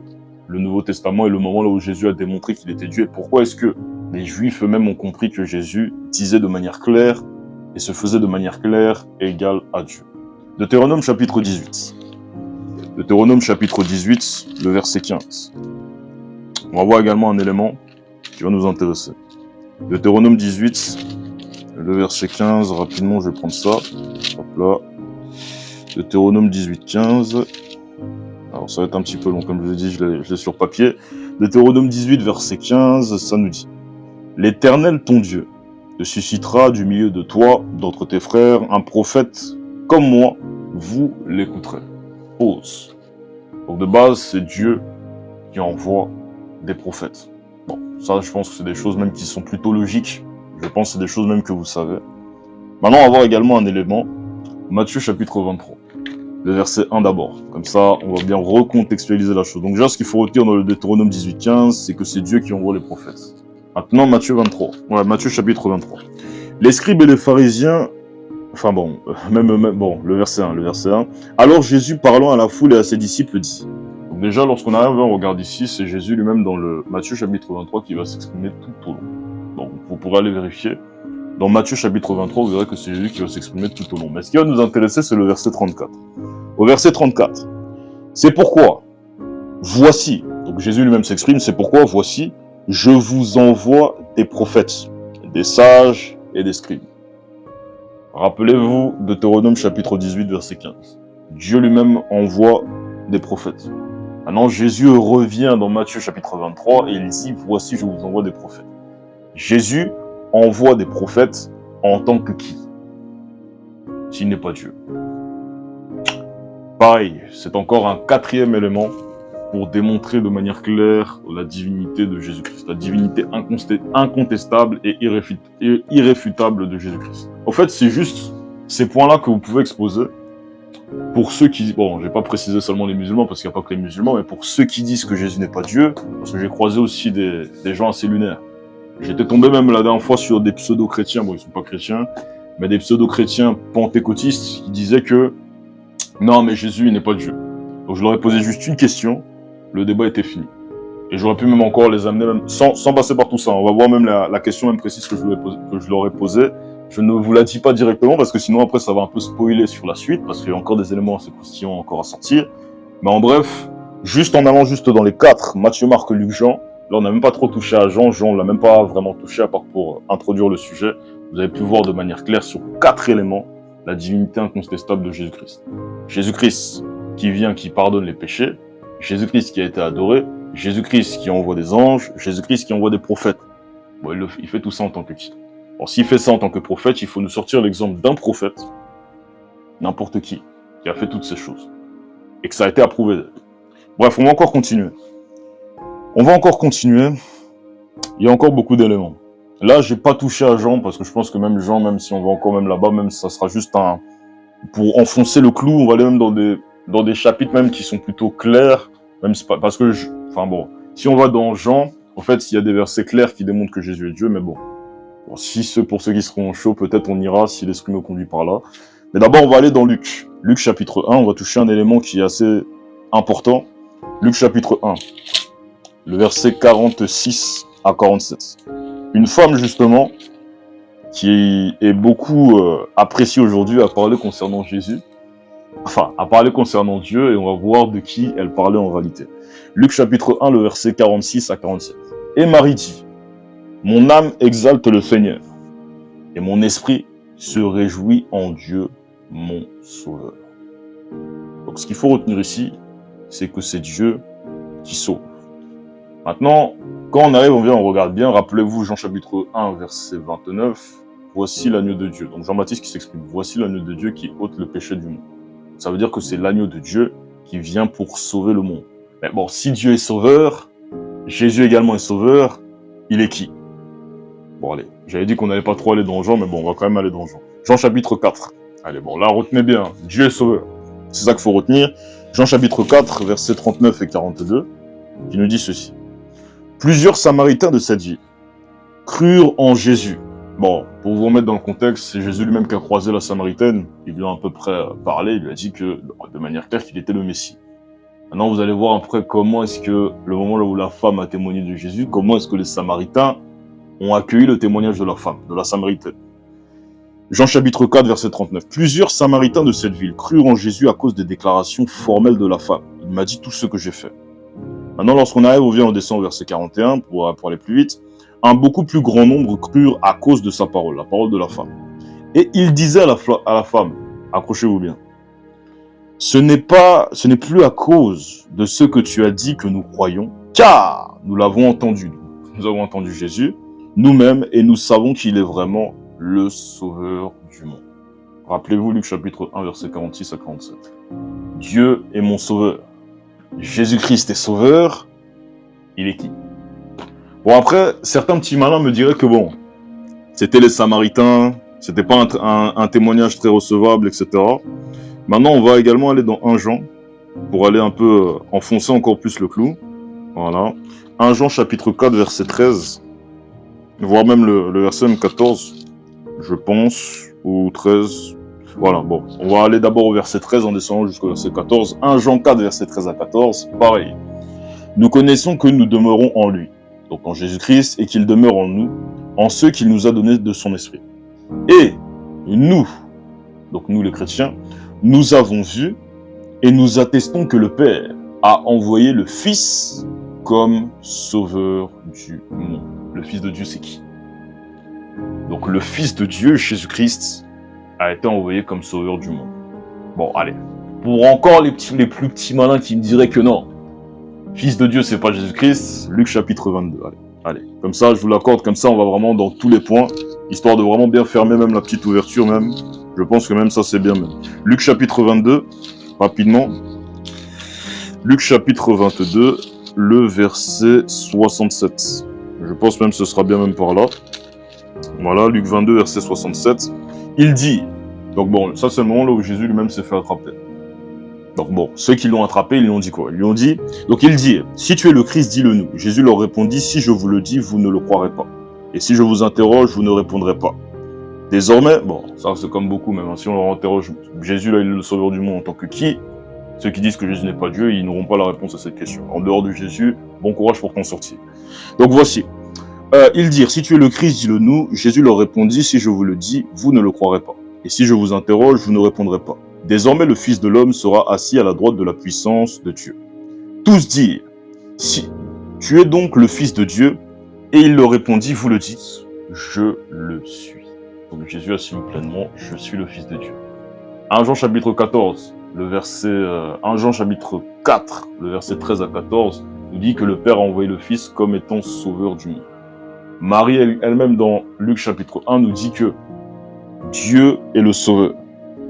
le Nouveau Testament et le moment là où Jésus a démontré qu'il était Dieu, et pourquoi est-ce que les Juifs eux-mêmes ont compris que Jésus disait de manière claire, et se faisait de manière claire égale à Dieu. Deutéronome chapitre 18. Deutéronome chapitre 18, le verset 15. On va voir également un élément qui va nous intéresser. Deutéronome 18, le verset 15, rapidement je vais prendre ça. Hop là. Deutéronome 18, 15. Alors ça va être un petit peu long, comme je l'ai dit, je l'ai sur papier. Deutéronome 18, verset 15, ça nous dit: L'Éternel ton Dieu te suscitera du milieu de toi, d'entre tes frères, un prophète comme moi, vous l'écouterez. Pause. Donc de base, c'est Dieu qui envoie des prophètes. Bon, ça je pense que c'est des choses même qui sont plutôt logiques. Je pense que c'est des choses même que vous savez. Maintenant, on va voir également un élément. Matthieu chapitre 23. Le verset 1 d'abord. Comme ça, on va bien recontextualiser la chose. Donc déjà, ce qu'il faut retenir dans le Deutéronome 18-15, c'est que c'est Dieu qui envoie les prophètes. Maintenant, Matthieu 23. Ouais, Matthieu chapitre 23. Les scribes et les pharisiens... Enfin bon, le verset 1. Alors Jésus, parlant à la foule et à ses disciples, dit... Donc déjà, lorsqu'on arrive, on regarde ici, c'est Jésus lui-même dans le Matthieu chapitre 23 qui va s'exprimer tout au long. Donc, vous pourrez aller vérifier. Dans Matthieu chapitre 23, vous verrez que c'est Jésus qui va s'exprimer tout au long. Mais ce qui va nous intéresser, c'est le verset 34. Au verset 34, c'est pourquoi, voici, donc Jésus lui-même s'exprime, c'est pourquoi, voici, je vous envoie des prophètes, des sages et des scribes. Rappelez-vous Deutéronome chapitre 18, verset 15. Dieu lui-même envoie des prophètes. Maintenant, Jésus revient dans Matthieu chapitre 23 et il dit, voici, je vous envoie des prophètes. Jésus envoie des prophètes en tant que qui? S'il n'est pas Dieu. Pareil, c'est encore un quatrième élément pour démontrer de manière claire la divinité de Jésus-Christ, la divinité incontestable et irréfutable de Jésus-Christ. En fait, c'est juste ces points-là que vous pouvez exposer pour ceux qui... Bon, je vais pas préciser seulement les musulmans, parce qu'il n'y a pas que les musulmans, mais pour ceux qui disent que Jésus n'est pas Dieu, parce que j'ai croisé aussi des gens assez lunaires. J'étais tombé même la dernière fois sur des pseudo-chrétiens, bon, ils sont pas chrétiens, mais des pseudo-chrétiens pentecôtistes qui disaient que non, mais Jésus, il n'est pas Dieu. Donc je leur ai posé juste une question, le débat était fini. Et j'aurais pu même encore les amener, même, sans passer par tout ça. On va voir même la question même précise que je leur ai posée. Je ne vous la dis pas directement parce que sinon après ça va un peu spoiler sur la suite parce qu'il y a encore des éléments assez croustillants encore à sortir. Mais en bref, juste en allant juste dans les 4, Matthieu, Marc, Luc, Jean, là on n'a même pas trop touché à Jean, Jean on l'a même pas vraiment touché à part pour introduire le sujet. Vous avez pu voir de manière claire sur 4 éléments la divinité incontestable de Jésus-Christ. Jésus-Christ qui vient, qui pardonne les péchés, Jésus-Christ qui a été adoré, Jésus-Christ qui envoie des anges, Jésus-Christ qui envoie des prophètes. Bon, il fait tout ça en tant que qui? Bon, s'il fait ça en tant que prophète, il faut nous sortir l'exemple d'un prophète, n'importe qui a fait toutes ces choses. Et que ça a été approuvé. Bref, on va encore continuer. Il y a encore beaucoup d'éléments. Là, j'ai pas touché à Jean, parce que je pense que même Jean, même si on va encore même là-bas, même ça sera juste un... Pour enfoncer le clou, on va aller même dans des chapitres même qui sont plutôt clairs, même si pas... Parce que, enfin bon, si on va dans Jean, en fait, il y a des versets clairs qui démontrent que Jésus est Dieu, mais bon. Bon, pour ceux qui seront chauds, peut-être on ira si l'Esprit me conduit par là. Mais d'abord, on va aller dans Luc. Luc chapitre 1, on va toucher un élément qui est assez important. Luc chapitre 1, le verset 46 à 47. Une femme, justement, qui est beaucoup appréciée aujourd'hui à parler concernant Jésus. Enfin, à parler concernant Dieu, et on va voir de qui elle parlait en réalité. Luc chapitre 1, le verset 46 à 47. Et Marie dit, mon âme exalte le Seigneur, et mon esprit se réjouit en Dieu, mon Sauveur. Donc ce qu'il faut retenir ici, c'est que c'est Dieu qui sauve. Maintenant, quand on arrive, on regarde bien, rappelez-vous Jean chapitre 1, verset 29, voici l'agneau de Dieu. Donc Jean-Baptiste qui s'exprime, voici l'agneau de Dieu qui ôte le péché du monde. Ça veut dire que c'est l'agneau de Dieu qui vient pour sauver le monde. Mais bon, si Dieu est sauveur, Jésus également est sauveur, il est qui? Bon, allez, j'avais dit qu'on n'allait pas trop aller dans Jean, mais bon, on va quand même aller dans Jean. Jean chapitre 4. Allez, bon, là, retenez bien, Dieu est sauveur. C'est ça qu'il faut retenir. Jean chapitre 4, versets 39 et 42, qui nous dit ceci. Plusieurs Samaritains de cette ville crurent en Jésus. Bon, pour vous remettre dans le contexte, c'est Jésus lui-même qui a croisé la Samaritaine. Il lui a à peu près parlé, il lui a dit que, de manière claire, qu'il était le Messie. Maintenant, vous allez voir après comment est-ce que, le moment là où la femme a témoigné de Jésus, comment est-ce que les Samaritains ont accueilli le témoignage de la femme, de la Samaritaine. Jean chapitre 4, verset 39. Plusieurs Samaritains de cette ville crurent en Jésus à cause des déclarations formelles de la femme. Il m'a dit tout ce que j'ai fait. Maintenant, lorsqu'on arrive, on descend au verset 41, pour aller plus vite. Un beaucoup plus grand nombre crurent à cause de sa parole, la parole de la femme. Et il disait à la femme, accrochez-vous bien, ce n'est plus à cause de ce que tu as dit que nous croyons, car nous l'avons entendu. Nous avons entendu Jésus, nous-mêmes, et nous savons qu'il est vraiment le sauveur du monde. Rappelez-vous Luc chapitre 1, verset 46 à 47. Dieu est mon sauveur. Jésus-Christ est sauveur. Il est qui? Bon, après, certains petits malins me diraient que bon, c'était les Samaritains, c'était pas un témoignage très recevable, etc. Maintenant, on va également aller dans 1 Jean, pour aller un peu enfoncer encore plus le clou. Voilà. 1 Jean chapitre 4, verset 13. Voire même le verset 14, je pense, ou 13. Voilà, bon, on va aller d'abord au verset 13 en descendant jusqu'au verset 14. 1 Jean 4, verset 13 à 14, pareil. Nous connaissons que nous demeurons en lui, donc en Jésus-Christ, et qu'il demeure en nous, en ceux qu'il nous a donné de son esprit. Et nous, donc nous les chrétiens, nous avons vu et nous attestons que le Père a envoyé le Fils comme sauveur du monde. Le Fils de Dieu, c'est qui? Donc le Fils de Dieu, Jésus-Christ, a été envoyé comme sauveur du monde. Bon, allez. Pour encore les plus petits malins qui me diraient que non, Fils de Dieu, c'est pas Jésus-Christ, Luc chapitre 22. Allez. Comme ça, je vous l'accorde, comme ça, on va vraiment dans tous les points, histoire de vraiment bien fermer même la petite ouverture même. Je pense que même ça, c'est bien même. Luc chapitre 22, rapidement. Luc chapitre 22, le verset 67. Je pense même que ce sera bien même par là. Voilà, Luc 22, verset 67. Il dit, donc bon, ça c'est le moment là où Jésus lui-même s'est fait attraper. Donc bon, ceux qui l'ont attrapé, ils lui ont dit quoi? Ils lui ont dit, donc il dit, si tu es le Christ, dis-le nous. Jésus leur répondit, si je vous le dis, vous ne le croirez pas. Et si je vous interroge, vous ne répondrez pas. Désormais, bon, ça c'est comme beaucoup même, hein, si on leur interroge, Jésus là, il est le sauveur du monde en tant que qui? Ceux qui disent que Jésus n'est pas Dieu, ils n'auront pas la réponse à cette question. En dehors de Jésus, bon courage pour t'en sortir. Donc voici, Ils dirent, si tu es le Christ, dis-le nous. Jésus leur répondit, si je vous le dis, vous ne le croirez pas. Et si je vous interroge, vous ne répondrez pas. Désormais, le Fils de l'homme sera assis à la droite de la puissance de Dieu. Tous dirent, si tu es donc le Fils de Dieu, et il leur répondit, vous le dites, je le suis. Donc Jésus assume pleinement, je suis le Fils de Dieu. 1 Jean chapitre 14, le verset 1 Jean chapitre 4, le verset 13 à 14, nous dit que le Père a envoyé le Fils comme étant sauveur du monde. Marie elle-même dans Luc chapitre 1 nous dit que Dieu est le sauveur.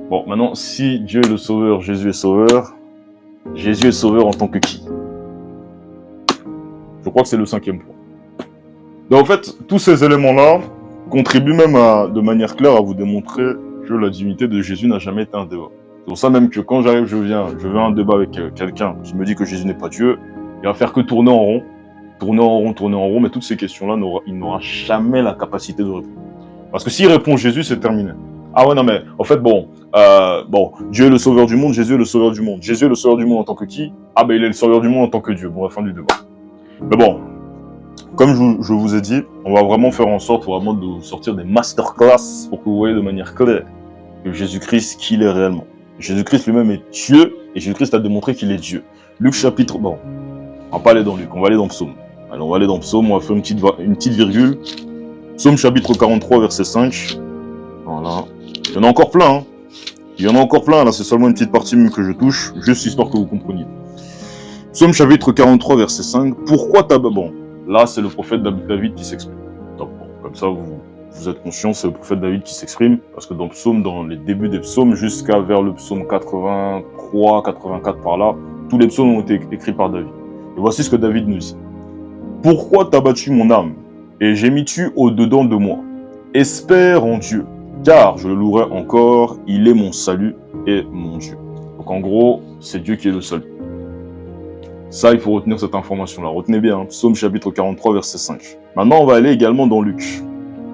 Bon, maintenant, si Dieu est le sauveur, Jésus est sauveur en tant que qui? Je crois que c'est le 5e point. Donc en fait, tous ces éléments-là contribuent même de manière claire à vous démontrer que la divinité de Jésus n'a jamais été un débat. C'est pour ça même que quand j'arrive, je viens à un débat avec quelqu'un qui me dit que Jésus n'est pas Dieu, il va faire que tourner en rond, mais toutes ces questions-là, il n'aura jamais la capacité de répondre. Parce que s'il répond Jésus, c'est terminé. Ah ouais, non mais, en fait, Dieu est le sauveur du monde, Jésus est le sauveur du monde. Jésus est le sauveur du monde en tant que qui? Ah ben, il est le sauveur du monde en tant que Dieu. Bon, la fin du débat. Mais bon, comme je vous ai dit, on va vraiment faire en sorte vraiment de sortir des masterclass pour que vous voyez de manière claire que Jésus-Christ, qui il est réellement. Jésus-Christ lui-même est Dieu, et Jésus-Christ a démontré qu'il est Dieu. Luc chapitre... Bon, on va pas aller dans Luc, on va aller dans Psaume. Alors on va aller dans Psaume, on va faire une petite virgule. Psaume chapitre 43, verset 5. Voilà. Il y en a encore plein, hein. Il y en a encore plein, là c'est seulement une petite partie même que je touche, juste histoire que vous compreniez. Psaume chapitre 43, verset 5. Pourquoi t'as... Bon, là c'est le prophète David qui s'exprime. Donc bon, comme ça vous êtes conscients, c'est le prophète David qui s'exprime, parce que dans Psaume, dans les débuts des psaumes, jusqu'à vers le psaume 83, 84 par là, tous les psaumes ont été écrits par David. Et voici ce que David nous dit. Pourquoi t'as battu mon âme, et gémis-tu au-dedans de moi? Espère en Dieu, car je le louerai encore, il est mon salut et mon Dieu. Donc en gros, c'est Dieu qui est le salut. Ça, il faut retenir cette information-là. Retenez bien, hein. Psaume chapitre 43, verset 5. Maintenant, on va aller également dans Luc.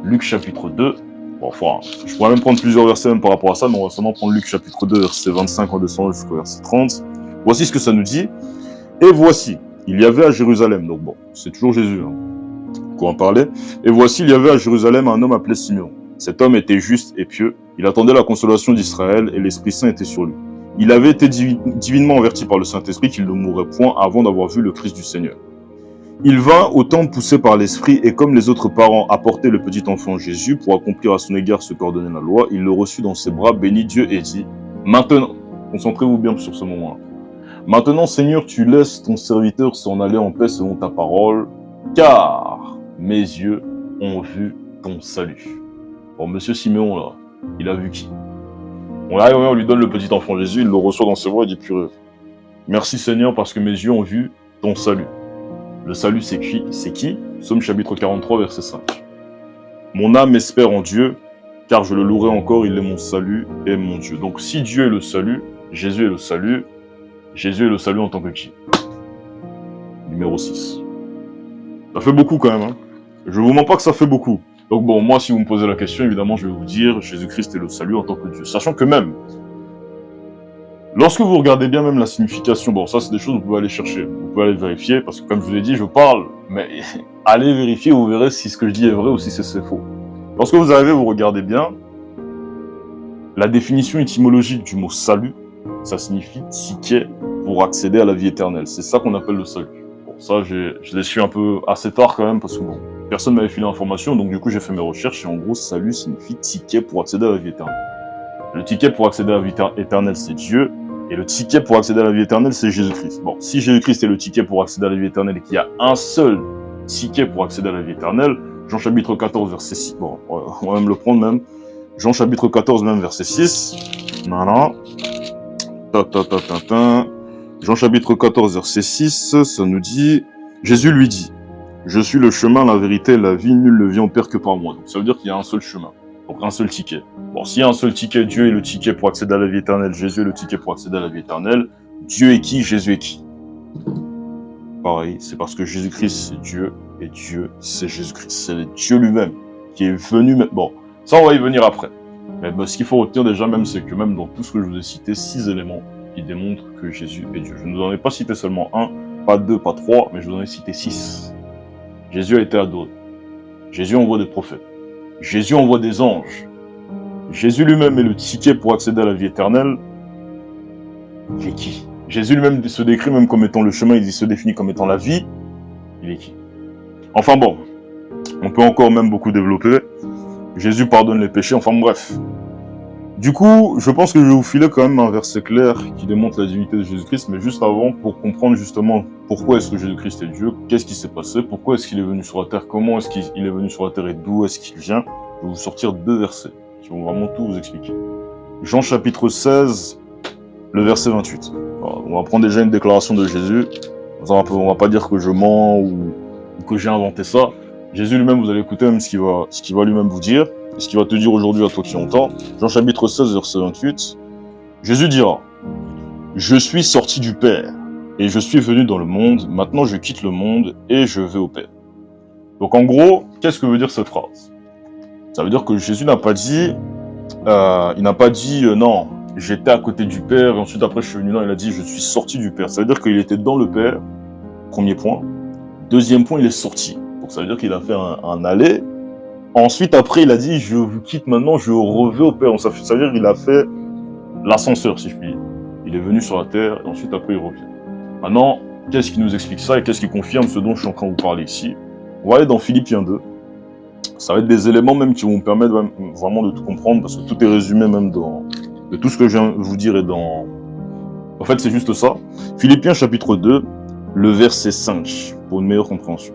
Luc chapitre 2. Bon, enfin, je pourrais même prendre plusieurs versets même par rapport à ça, mais on va seulement prendre Luc chapitre 2, verset 25 en descendant jusqu'au verset 30. Voici ce que ça nous dit. Et voici, il y avait à Jérusalem, donc bon, c'est toujours Jésus, hein, qu'on en parlait. Et voici, il y avait à Jérusalem un homme appelé Simeon. Cet homme était juste et pieux. Il attendait la consolation d'Israël et l'Esprit Saint était sur lui. Il avait été divinement averti par le Saint-Esprit qu'il ne mourrait point avant d'avoir vu le Christ du Seigneur. Il vint au temple poussé par l'Esprit, et comme les autres parents apportaient le petit enfant Jésus pour accomplir à son égard ce qu'ordonnait la loi, il le reçut dans ses bras, bénit Dieu et dit, maintenant, concentrez-vous bien sur ce moment-là. Maintenant, Seigneur, tu laisses ton serviteur s'en aller en paix selon ta parole, car mes yeux ont vu ton salut. Bon, monsieur Siméon, là, il a vu qui? On arrive, on lui donne le petit enfant Jésus, il le reçoit dans ses bras, il dit, purée, merci Seigneur, parce que mes yeux ont vu ton salut. Le salut, c'est qui? Psaume chapitre 43, verset 5. Mon âme espère en Dieu, car je le louerai encore, il est mon salut et mon Dieu. Donc, si Dieu est le salut, Jésus est le salut. Jésus est le salut en tant que qui? Numéro 6. Ça fait beaucoup quand même, hein. Je vous mens pas que ça fait beaucoup. Donc bon, moi, si vous me posez la question, évidemment, je vais vous dire, Jésus-Christ est le salut en tant que Dieu. Sachant que même, lorsque vous regardez bien même la signification, bon, ça c'est des choses que vous pouvez aller chercher, vous pouvez aller vérifier, parce que comme je vous l'ai dit, je parle, mais allez vérifier, vous verrez si ce que je dis est vrai ou si c'est faux. Lorsque vous arrivez, vous regardez bien, la définition étymologique du mot salut, ça signifie ticket pour accéder à la vie éternelle. C'est ça qu'on appelle le salut. Bon, ça, je l'ai su un peu assez tard quand même, parce que bon, personne m'avait filé l'information, donc du coup j'ai fait mes recherches, et en gros, salut signifie ticket pour accéder à la vie éternelle. Le ticket pour accéder à la vie éternelle, c'est Dieu, et le ticket pour accéder à la vie éternelle, c'est Jésus-Christ. Bon, si Jésus-Christ est le ticket pour accéder à la vie éternelle, et qu'il y a un seul ticket pour accéder à la vie éternelle, Jean chapitre 14, verset 6, bon, on va même le prendre même, Jean chapitre 14, même verset 6, voilà, Jean chapitre 14, verset 6, ça nous dit, Jésus lui dit, je suis le chemin, la vérité et la vie, nul ne vient au Père que par moi. Donc ça veut dire qu'il y a un seul chemin, donc un seul ticket. Bon, s'il y a un seul ticket, Dieu est le ticket pour accéder à la vie éternelle, Jésus est le ticket pour accéder à la vie éternelle, Dieu est qui, Jésus est qui? Pareil, c'est parce que Jésus-Christ c'est Dieu, et Dieu c'est Jésus-Christ, c'est Dieu lui-même qui est venu, bon, ça on va y venir après. Mais ce qu'il faut retenir déjà même, c'est que même dans tout ce que je vous ai cité, 6 éléments qui démontrent que Jésus est Dieu. Je ne vous en ai pas cité seulement un, pas deux, pas trois, mais je vous en ai cité 6. Jésus a été adoré. Jésus envoie des prophètes. Jésus envoie des anges. Jésus lui-même est le ticket pour accéder à la vie éternelle. Il est qui? Jésus lui-même se décrit même comme étant le chemin, il se définit comme étant la vie. Il est qui? Enfin bon, on peut encore même beaucoup développer. Jésus pardonne les péchés, enfin bref. Du coup, je pense que je vais vous filer quand même un verset clair qui démontre la divinité de Jésus-Christ, mais juste avant, pour comprendre justement pourquoi est-ce que Jésus-Christ est Dieu, qu'est-ce qui s'est passé, pourquoi est-ce qu'il est venu sur la terre, comment est-ce qu'il est venu sur la terre et d'où est-ce qu'il vient, je vais vous sortir 2 versets qui vont vraiment tout vous expliquer. Jean chapitre 16, le verset 28. Alors, on va prendre déjà une déclaration de Jésus. On va pas dire que je mens ou que j'ai inventé ça. Jésus lui-même, vous allez écouter même ce qu'il va lui-même vous dire. Ce qu'il va te dire aujourd'hui à toi qui entends. Jean chapitre 16, verset 28. Jésus dira, « Je suis sorti du Père, et je suis venu dans le monde. Maintenant, je quitte le monde, et je vais au Père. » Donc en gros, qu'est-ce que veut dire cette phrase? Ça veut dire que Jésus n'a pas dit, non, j'étais à côté du Père, et ensuite après je suis venu là, il a dit, je suis sorti du Père. Ça veut dire qu'il était dans le Père, premier point. Deuxième point, il est sorti. Donc ça veut dire qu'il a fait un aller. Ensuite, après, il a dit, je vous quitte maintenant, je reviens au Père. Donc, ça veut dire qu'il a fait l'ascenseur, si je puis dire. Il est venu sur la terre, et ensuite, après, il revient. Maintenant, qu'est-ce qui nous explique ça et qu'est-ce qui confirme ce dont je suis en train de vous parler ici? On va aller dans Philippiens 2. Ça va être des éléments même qui vont me permettre vraiment de tout comprendre, parce que tout est résumé même de tout ce que je viens de vous dire est dans... En fait, c'est juste ça. Philippiens chapitre 2, le verset 5, pour une meilleure compréhension.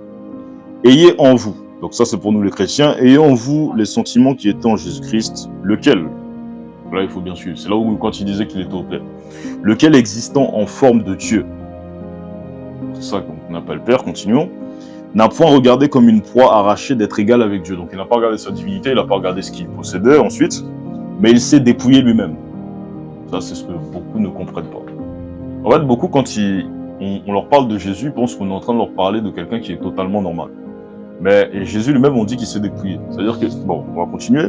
Ayez en vous, donc ça c'est pour nous les chrétiens, ayez en vous les sentiments qui étaient en Jésus-Christ, lequel, là il faut bien suivre, c'est là où quand il disait qu'il était au Père, lequel existant en forme de Dieu, c'est ça qu'on appelle Père, continuons, n'a point regardé comme une proie arrachée d'être égal avec Dieu. Donc il n'a pas regardé sa divinité, il n'a pas regardé ce qu'il possédait ensuite, mais il s'est dépouillé lui-même. Ça c'est ce que beaucoup ne comprennent pas. En fait, beaucoup quand on leur parle de Jésus, ils pensent qu'on est en train de leur parler de quelqu'un qui est totalement normal. Mais Jésus lui-même, on dit qu'il s'est dépouillé. C'est-à-dire que, bon, on va continuer,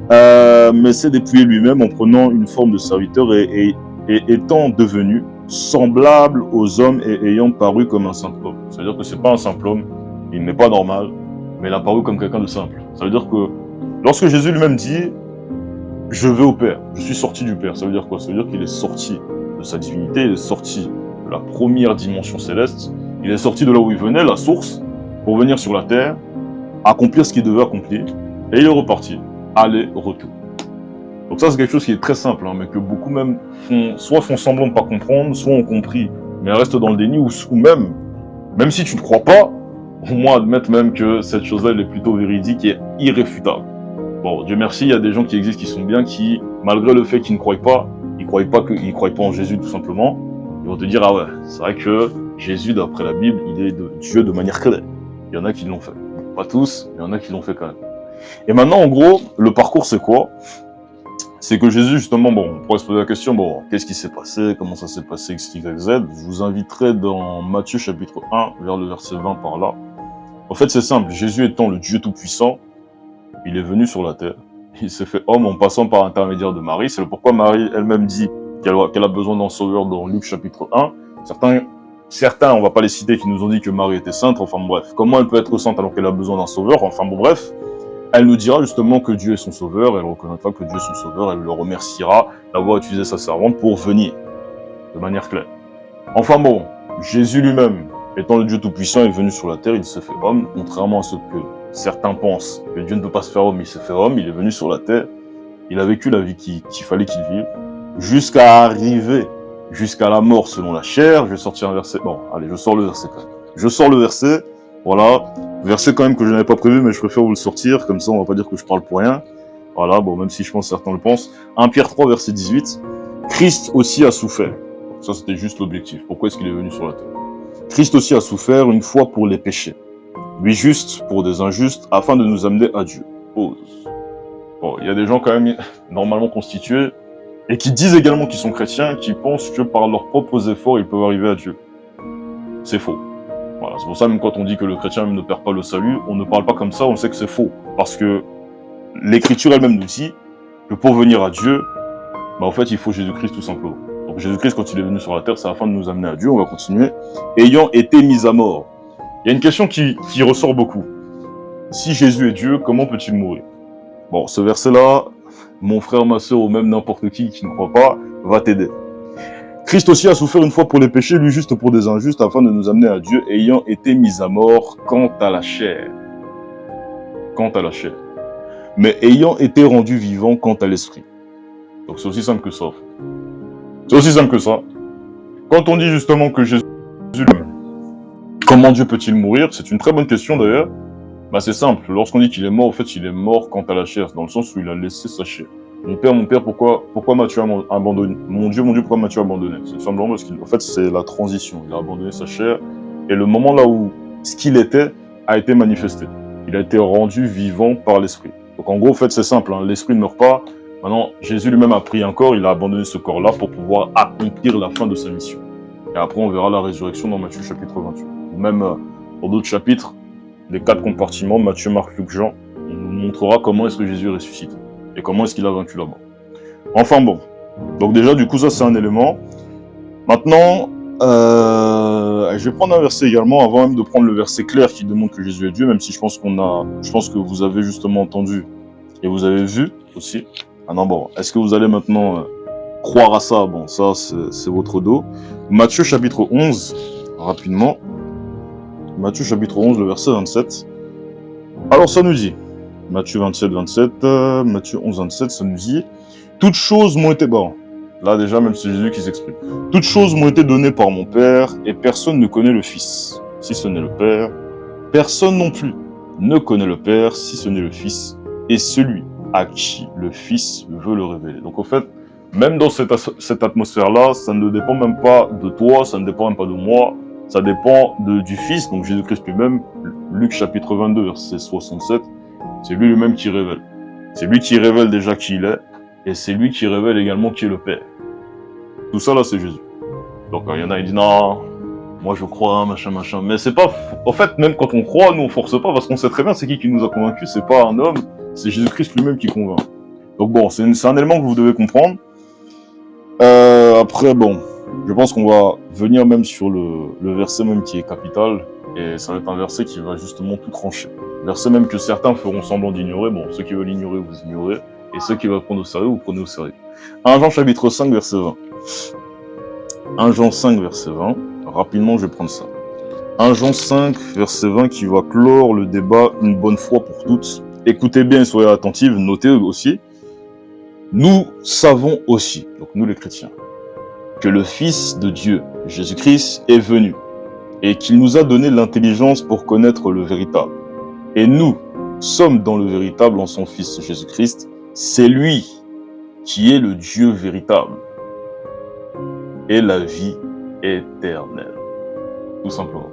mais s'est dépouillé lui-même en prenant une forme de serviteur et étant devenu semblable aux hommes et ayant paru comme un simple homme. C'est-à-dire que c'est pas un simple homme, il n'est pas normal, mais il a paru comme quelqu'un de simple. Ça veut dire que lorsque Jésus lui-même dit « Je vais au Père, je suis sorti du Père », ça veut dire quoi? Ça veut dire qu'il est sorti de sa divinité, il est sorti de la première dimension céleste, il est sorti de là où il venait, la source, pour venir sur la terre, accomplir ce qu'il devait accomplir, et il est reparti. Aller-retour. Donc ça, c'est quelque chose qui est très simple, hein, mais que beaucoup même soit font semblant de pas comprendre, soit ont compris, mais restent dans le déni, ou même si tu ne crois pas, au moins admettre même que cette chose-là, elle est plutôt véridique et irréfutable. Bon, Dieu merci, il y a des gens qui existent, qui sont bien, qui, malgré le fait qu'ils ne croient pas, ils croient pas en Jésus tout simplement, ils vont te dire, ah ouais, c'est vrai que Jésus, d'après la Bible, il est de Dieu de manière claire. Il y en a qui l'ont fait. Pas tous, mais il y en a qui l'ont fait quand même. Et maintenant, en gros, le parcours, c'est quoi? C'est que Jésus, justement, bon, on pourrait se poser la question, bon, qu'est-ce qui s'est passé? Comment ça s'est passé? X, Y, Z? Je vous inviterai dans Matthieu chapitre 1, vers le verset 20 par là. En fait, c'est simple. Jésus étant le Dieu Tout-Puissant, il est venu sur la terre. Il s'est fait homme en passant par l'intermédiaire de Marie. C'est pourquoi Marie elle-même dit qu'elle a besoin d'un sauveur dans Luc chapitre 1. Certains, on va pas les citer, qui nous ont dit que Marie était sainte, enfin bref. Comment elle peut être sainte alors qu'elle a besoin d'un sauveur? Enfin bon, bref. Elle nous dira justement que Dieu est son sauveur, elle reconnaîtra que Dieu est son sauveur, elle le remerciera d'avoir utilisé sa servante pour venir, de manière claire. Enfin bon, Jésus lui-même, étant le Dieu Tout-Puissant, est venu sur la terre, il s'est fait homme, contrairement à ce que certains pensent, que Dieu ne peut pas se faire homme, il s'est fait homme, il est venu sur la terre, il a vécu la vie qu'il fallait qu'il vive, jusqu'à arriver jusqu'à la mort selon la chair. Je vais sortir un verset. Bon, allez, je sors le verset quand même. Je sors le verset, voilà. Verset quand même que je n'avais pas prévu, mais je préfère vous le sortir, comme ça on va pas dire que je parle pour rien. Voilà, bon, même si je pense que certains le pensent. 1 Pierre 3, verset 18. Christ aussi a souffert. Ça, c'était juste l'objectif. Pourquoi est-ce qu'il est venu sur la terre? Christ aussi a souffert une fois pour les péchés. Lui juste pour des injustes, afin de nous amener à Dieu. Pause. Bon, il y a des gens quand même normalement constitués, et qui disent également qu'ils sont chrétiens, qui pensent que par leurs propres efforts, ils peuvent arriver à Dieu. C'est faux. Voilà, c'est pour ça même quand on dit que le chrétien même ne perd pas le salut, on ne parle pas comme ça, on sait que c'est faux. Parce que l'Écriture elle-même nous dit que pour venir à Dieu, bah en fait il faut Jésus-Christ tout simplement. Donc Jésus-Christ quand il est venu sur la terre, c'est afin de nous amener à Dieu, on va continuer. Ayant été mis à mort. Il y a une question qui ressort beaucoup. si Jésus est Dieu, comment peut-il mourir? Bon, ce verset-là, mon frère, ma soeur, ou même n'importe qui ne croit pas, va t'aider. Christ aussi a souffert une fois pour les péchés, lui juste pour des injustes, afin de nous amener à Dieu, ayant été mis à mort quant à la chair. Quant à la chair. Mais ayant été rendu vivant quant à l'esprit. Donc c'est aussi simple que ça. C'est aussi simple que ça. Quand on dit justement que Jésus, comment Dieu peut-il mourir? C'est une très bonne question d'ailleurs. Bah c'est simple, lorsqu'on dit qu'il est mort, en fait il est mort quant à la chair, dans le sens où il a laissé sa chair. Mon père, pourquoi m'as-tu abandonné? Mon Dieu, pourquoi m'as-tu abandonné? C'est simplement parce qu'en fait c'est la transition, il a abandonné sa chair, et le moment là où ce qu'il était a été manifesté. Il a été rendu vivant par l'esprit. Donc en gros, en fait c'est simple, hein, l'esprit ne meurt pas. Maintenant, Jésus lui-même a pris un corps, il a abandonné ce corps-là pour pouvoir accomplir la fin de sa mission. Et après on verra la résurrection dans Matthieu chapitre 28. Ou même dans d'autres chapitres, les 4 compartiments, Matthieu, Marc, Luc, Jean, on nous montrera comment est-ce que Jésus est ressuscité et comment est-ce qu'il a vaincu la mort. Enfin bon, donc déjà du coup ça c'est un élément. Maintenant, je vais prendre un verset également avant même de prendre le verset clair qui démontre que Jésus est Dieu, même si je pense que vous avez justement entendu et vous avez vu aussi. Ah non bon, est-ce que vous allez maintenant croire à ça? Bon, ça c'est votre dos. Matthieu chapitre 11, rapidement. Matthieu chapitre 11, le verset 27. Alors ça nous dit, Matthieu 27, Matthieu 11, 27, ça nous dit, toutes choses m'ont été, bon, là déjà même c'est Jésus qui s'exprime, toutes choses m'ont été données par mon Père, et personne ne connaît le Fils, si ce n'est le Père, personne non plus ne connaît le Père, si ce n'est le Fils, et celui à qui le Fils veut le révéler. Donc en fait, même dans cette atmosphère-là, ça ne dépend même pas de toi, ça ne dépend même pas de moi, ça dépend du Fils, donc Jésus-Christ lui-même. Luc chapitre 22, verset 67, c'est lui-même qui révèle. C'est lui qui révèle déjà qui il est, et c'est lui qui révèle également qui est le Père. Tout ça là, c'est Jésus. Donc il y en a qui disent non, moi je crois, machin, mais c'est pas... En fait, même quand on croit, nous on force pas, parce qu'on sait très bien c'est qui nous a convaincus, c'est pas un homme, c'est Jésus-Christ lui-même qui convainc. Donc bon, c'est un élément que vous devez comprendre. Après, bon, je pense qu'on va venir même sur le verset même qui est capital, et ça va être un verset qui va justement tout trancher. Verset même que certains feront semblant d'ignorer, bon, ceux qui veulent ignorer, vous ignorez, et ceux qui veulent prendre au sérieux, vous prenez au sérieux. 1 Jean chapitre 5, verset 20. 1 Jean 5, verset 20, rapidement je vais prendre ça. 1 Jean 5, verset 20 qui va clore le débat une bonne fois pour toutes. Écoutez bien et soyez attentifs, notez aussi. Nous savons aussi, donc nous les chrétiens, que le Fils de Dieu, Jésus-Christ, est venu, et qu'il nous a donné l'intelligence pour connaître le véritable. Et nous sommes dans le véritable en son Fils Jésus-Christ. C'est lui qui est le Dieu véritable et la vie éternelle. Tout simplement.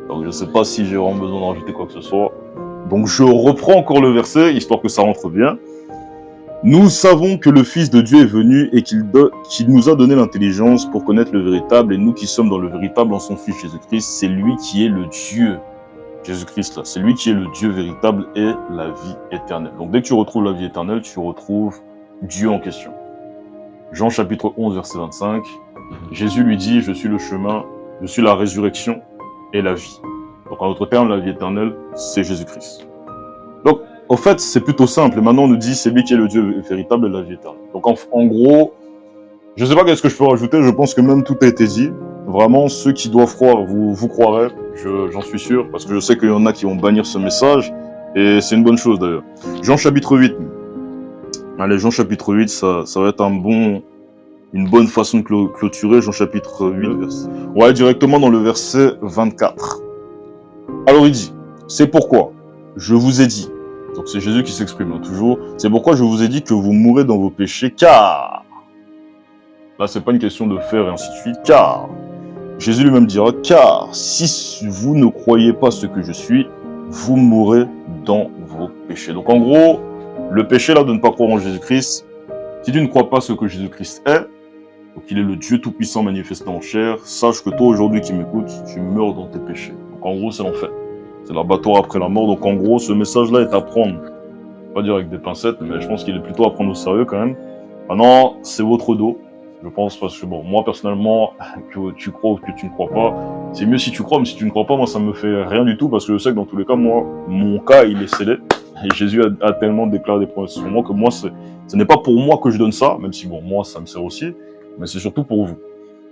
Donc je ne sais pas si j'ai vraiment besoin d'en rajouter quoi que ce soit. Donc je reprends encore le verset, histoire que ça rentre bien. Nous savons que le Fils de Dieu est venu et qu'il nous a donné l'intelligence pour connaître le véritable, et nous qui sommes dans le véritable en son Fils Jésus-Christ, c'est lui qui est le Dieu. Jésus-Christ là, c'est lui qui est le Dieu véritable et la vie éternelle. Donc dès que tu retrouves la vie éternelle, tu retrouves Dieu en question. Jean chapitre 11, verset 25, Jésus lui dit, je suis le chemin, je suis la résurrection et la vie. Donc en d'autres termes, la vie éternelle, c'est Jésus-Christ. Donc en fait, c'est plutôt simple. Et maintenant, on nous dit, c'est lui qui est le Dieu véritable et la vie éternelle. Donc en gros, je ne sais pas qu'est-ce que je peux rajouter, je pense que même tout a été dit. Vraiment, ceux qui doivent croire, vous croirez, j'en suis sûr, parce que je sais qu'il y en a qui vont bannir ce message, et c'est une bonne chose d'ailleurs. Jean chapitre 8. Allez, Jean chapitre 8, ça va être une bonne façon de clôturer Jean chapitre 8. Ouais, directement dans le verset 24. Alors il dit, c'est pourquoi je vous ai dit, donc c'est Jésus qui s'exprime hein, toujours, c'est pourquoi je vous ai dit que vous mourrez dans vos péchés, car, là c'est pas une question de faire et ainsi de suite, car, Jésus lui-même dira, car si vous ne croyez pas ce que je suis, vous mourrez dans vos péchés. Donc en gros, le péché là de ne pas croire en Jésus-Christ, si tu ne crois pas ce que Jésus-Christ est, donc il est le Dieu tout-puissant manifesté en chair, sache que toi aujourd'hui qui m'écoutes, tu meurs dans tes péchés. Donc en gros c'est l'enfer, c'est l'abattoir après la mort, donc en gros ce message-là est à prendre, pas dire avec des pincettes, mais je pense qu'il est plutôt à prendre au sérieux quand même. Maintenant, c'est votre dos, Je pense parce que, bon, moi, personnellement, que tu crois ou que tu ne crois pas, c'est mieux si tu crois, mais si tu ne crois pas, moi, ça me fait rien du tout, parce que je sais que dans tous les cas, moi, mon cas, il est scellé. Et Jésus a tellement déclaré des promesses sur moi que moi, ce n'est pas pour moi que je donne ça, même si, bon, moi, ça me sert aussi, mais c'est surtout pour vous.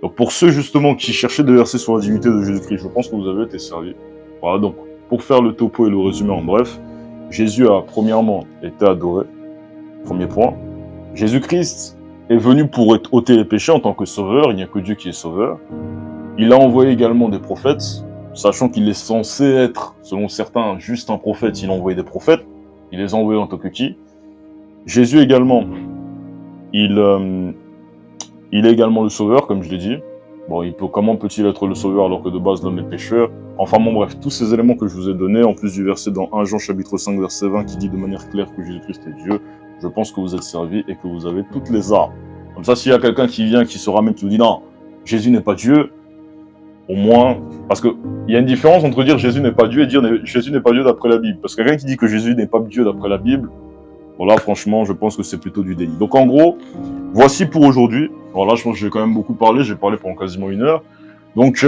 Donc, pour ceux, justement, qui cherchaient de verser sur la divinité de Jésus-Christ, je pense que vous avez été servis. Voilà, donc, pour faire le topo et le résumé en bref, Jésus a, premièrement, été adoré. Premier point. Jésus-Christ est venu pour ôter les péchés en tant que sauveur, il n'y a que Dieu qui est sauveur. Il a envoyé également des prophètes, sachant qu'il est censé être, selon certains, juste un prophète, il a envoyé des prophètes, il les a envoyés en tant que qui. Jésus également, il est également le sauveur, comme je l'ai dit. Bon, comment peut-il être le sauveur alors que de base l'homme est pécheur? Enfin bon bref, tous ces éléments que je vous ai donnés, en plus du verset dans 1 Jean chapitre 5 verset 20 qui dit de manière claire que Jésus-Christ est Dieu, je pense que vous êtes servis et que vous avez toutes les armes. Comme ça, s'il y a quelqu'un qui vient, qui se ramène, qui vous dit non, Jésus n'est pas Dieu, au moins, parce qu'il y a une différence entre dire Jésus n'est pas Dieu et dire Jésus n'est pas Dieu d'après la Bible. Parce que quelqu'un qui dit que Jésus n'est pas Dieu d'après la Bible, voilà, franchement, je pense que c'est plutôt du déni. Donc en gros, voici pour aujourd'hui. Voilà, je pense que j'ai quand même beaucoup parlé, j'ai parlé pendant quasiment 1 heure. Donc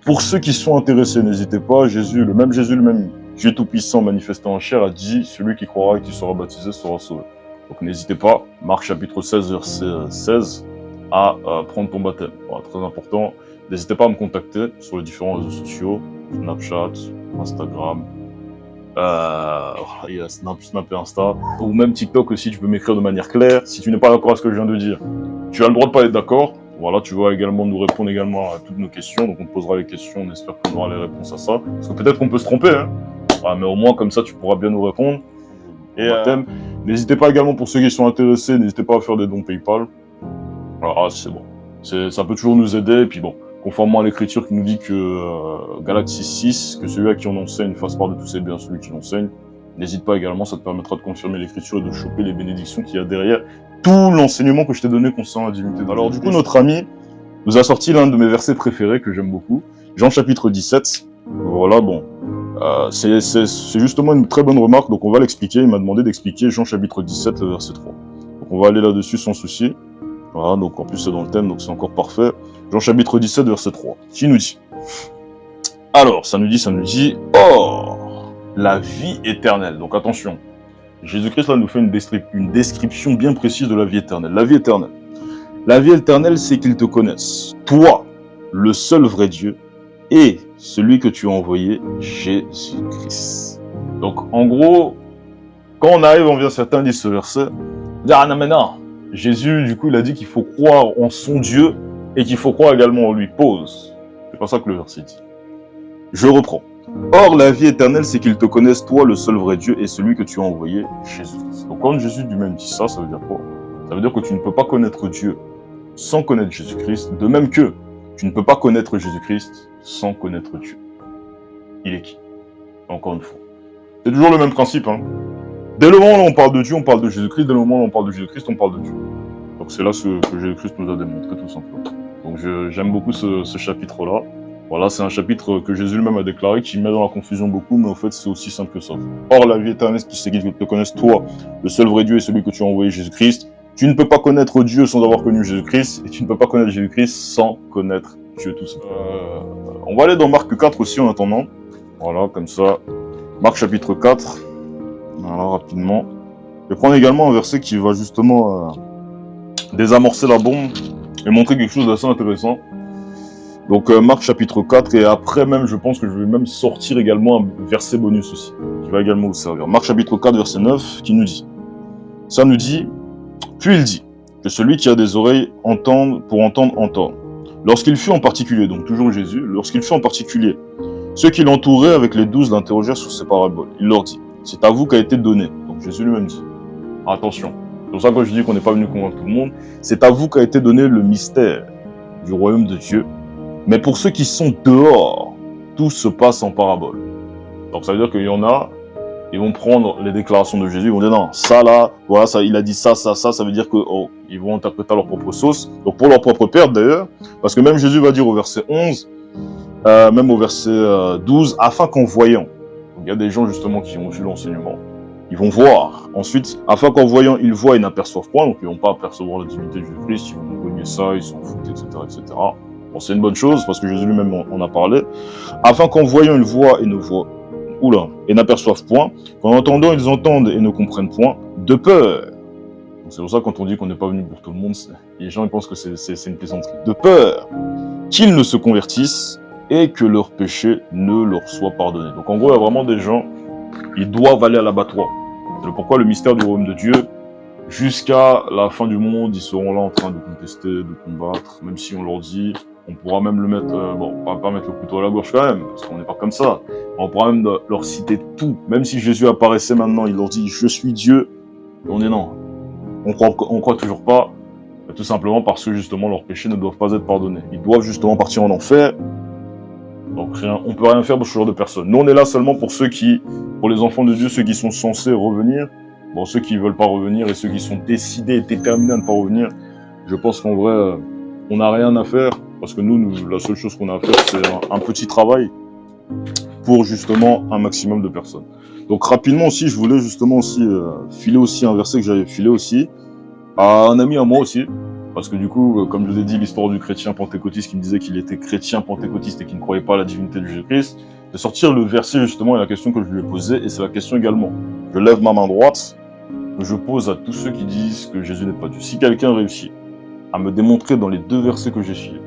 pour ceux qui sont intéressés, n'hésitez pas, Jésus, le même Dieu Tout-Puissant manifesté en chair, a dit, celui qui croira et qui sera baptisé sera sauvé. Donc n'hésitez pas, Marc chapitre 16, verset 16, à prendre ton baptême. Voilà, très important. N'hésitez pas à me contacter sur les différents réseaux sociaux, Snapchat, Instagram, il y a Snap et Insta, ou même TikTok aussi, tu peux m'écrire de manière claire. Si tu n'es pas d'accord à ce que je viens de dire, tu as le droit de pas être d'accord. Voilà, tu vas également nous répondre également à toutes nos questions, donc on te posera les questions, on espère qu'on aura les réponses à ça. Parce que peut-être qu'on peut se tromper, hein. Voilà, mais au moins comme ça tu pourras bien nous répondre. Et n'hésitez pas également pour ceux qui sont intéressés, n'hésitez pas à faire des dons PayPal. Voilà, c'est bon. Ça peut toujours nous aider, et puis bon, conformément à l'écriture qui nous dit que Galates 6, que celui à qui on enseigne fasse part de tous ses biens, celui qui l'enseigne. N'hésite pas également, ça te permettra de confirmer l'écriture et de choper les bénédictions qu'il y a derrière tout l'enseignement que je t'ai donné concernant la divinité. Alors du coup, notre ami nous a sorti l'un de mes versets préférés que j'aime beaucoup, Jean chapitre 17. Voilà, bon, c'est justement une très bonne remarque, donc on va l'expliquer. Il m'a demandé d'expliquer Jean chapitre 17, le verset 3. Donc on va aller là-dessus sans souci. Voilà, donc en plus c'est dans le thème, donc c'est encore parfait. Jean chapitre 17, verset 3, qui nous dit. Alors, ça nous dit, or, la vie éternelle. Donc attention, Jésus-Christ là nous fait une description bien précise de la vie éternelle. La vie éternelle. La vie éternelle, c'est qu'ils te connaissent. Toi, le seul vrai Dieu, et celui que tu as envoyé, Jésus-Christ. Donc en gros, quand on arrive, on vient certains disent ce verset, dire ah non mais non, Jésus du coup il a dit qu'il faut croire en son Dieu et qu'il faut croire également en lui. Pause. C'est pas ça que le verset dit. Je reprends. Or, la vie éternelle, c'est qu'ils te connaissent, toi, le seul vrai Dieu, et celui que tu as envoyé, Jésus-Christ. Donc, quand Jésus lui-même dit ça, ça veut dire quoi? Ça veut dire que tu ne peux pas connaître Dieu sans connaître Jésus-Christ, de même que tu ne peux pas connaître Jésus-Christ sans connaître Dieu. Il est qui? Encore une fois. C'est toujours le même principe, hein. Dès le moment où on parle de Dieu, on parle de Jésus-Christ. Dès le moment où on parle de Jésus-Christ, on parle de Dieu. Donc, c'est là ce que Jésus-Christ nous a démontré, tout simplement. Donc, j'aime beaucoup ce chapitre-là. Voilà, c'est un chapitre que Jésus lui-même a déclaré, qui met dans la confusion beaucoup, mais en fait, c'est aussi simple que ça. Or, la vie éternelle, c'est qu'ils te connaissent, toi, le seul vrai Dieu et celui que tu as envoyé, Jésus-Christ. Tu ne peux pas connaître Dieu sans avoir connu Jésus-Christ, et tu ne peux pas connaître Jésus-Christ sans connaître Dieu tout seul. On va aller dans Marc 4 aussi en attendant. Voilà, comme ça. Marc chapitre 4. Voilà, rapidement. Je vais prendre également un verset qui va justement désamorcer la bombe et montrer quelque chose d'assez intéressant. Donc Marc chapitre 4, et après même, je pense que je vais même sortir également un verset bonus aussi, qui va également vous servir. Marc chapitre 4, verset 9, qui nous dit, ça nous dit, puis il dit, que celui qui a des oreilles entende, pour entendre, entende. Lorsqu'il fut en particulier, donc toujours Jésus, lorsqu'il fut en particulier, ceux qui l'entouraient avec les 12 l'interrogèrent sur ces paraboles. Il leur dit, c'est à vous qu'a été donné. Donc Jésus lui-même dit, attention, c'est pour ça que je dis qu'on n'est pas venu convaincre tout le monde, c'est à vous qu'a été donné le mystère du royaume de Dieu. Mais pour ceux qui sont dehors, tout se passe en parabole. Donc ça veut dire qu'il y en a, ils vont prendre les déclarations de Jésus, ils vont dire non, ça là, voilà, ça, il a dit ça, ça veut dire que, oh, ils vont interpréter à leur propre sauce, donc pour leur propre perte d'ailleurs, parce que même Jésus va dire au verset 11, même au verset 12, afin qu'en voyant, donc il y a des gens justement qui ont vu l'enseignement, ils vont voir. Ensuite, afin qu'en voyant, ils voient et n'aperçoivent point, donc ils vont pas apercevoir la divinité de Jésus-Christ, ils vont gagner ça, ils s'en foutent, etc., etc. Bon, c'est une bonne chose, parce que Jésus lui-même en a parlé. Afin qu'en voyant, ils voient et ne voient, et n'aperçoivent point, qu'en entendant, ils entendent et ne comprennent point, de peur. C'est pour ça, quand on dit qu'on n'est pas venu pour tout le monde, les gens ils pensent que c'est une plaisanterie. De peur qu'ils ne se convertissent et que leurs péchés ne leur soient pardonnés. Donc en gros, il y a vraiment des gens, ils doivent aller à l'abattoir. C'est pourquoi le mystère du royaume de Dieu, jusqu'à la fin du monde, ils seront là en train de contester, de combattre, même si on leur dit, on pourra même le mettre, bon, on va pas mettre le couteau à la gorge quand même, parce qu'on n'est pas comme ça. On pourra même leur citer tout, même si Jésus apparaissait maintenant, il leur dit, je suis Dieu, et on est non. On croit toujours pas, tout simplement parce que justement leurs péchés ne doivent pas être pardonnés. Ils doivent justement partir en enfer. Donc on peut rien faire pour ce genre de personnes. Nous on est là seulement pour pour les enfants de Dieu, ceux qui sont censés revenir. Bon, ceux qui veulent pas revenir et ceux qui sont décidés et déterminés à ne pas revenir, je pense qu'en vrai, on n'a rien à faire. Parce que nous, la seule chose qu'on a à faire, c'est un petit travail pour justement un maximum de personnes. Donc rapidement aussi, je voulais justement aussi filer aussi un verset que j'avais filé aussi à un ami à moi aussi, parce que du coup, comme je vous ai dit, l'histoire du chrétien pentecôtiste qui me disait qu'il était chrétien pentecôtiste et qu'il ne croyait pas à la divinité de Jésus-Christ, de sortir le verset justement et la question que je lui ai posée, et c'est la question également. Je lève ma main droite, que je pose à tous ceux qui disent que Jésus n'est pas Dieu. Si quelqu'un réussit à me démontrer dans les deux versets que j'ai filés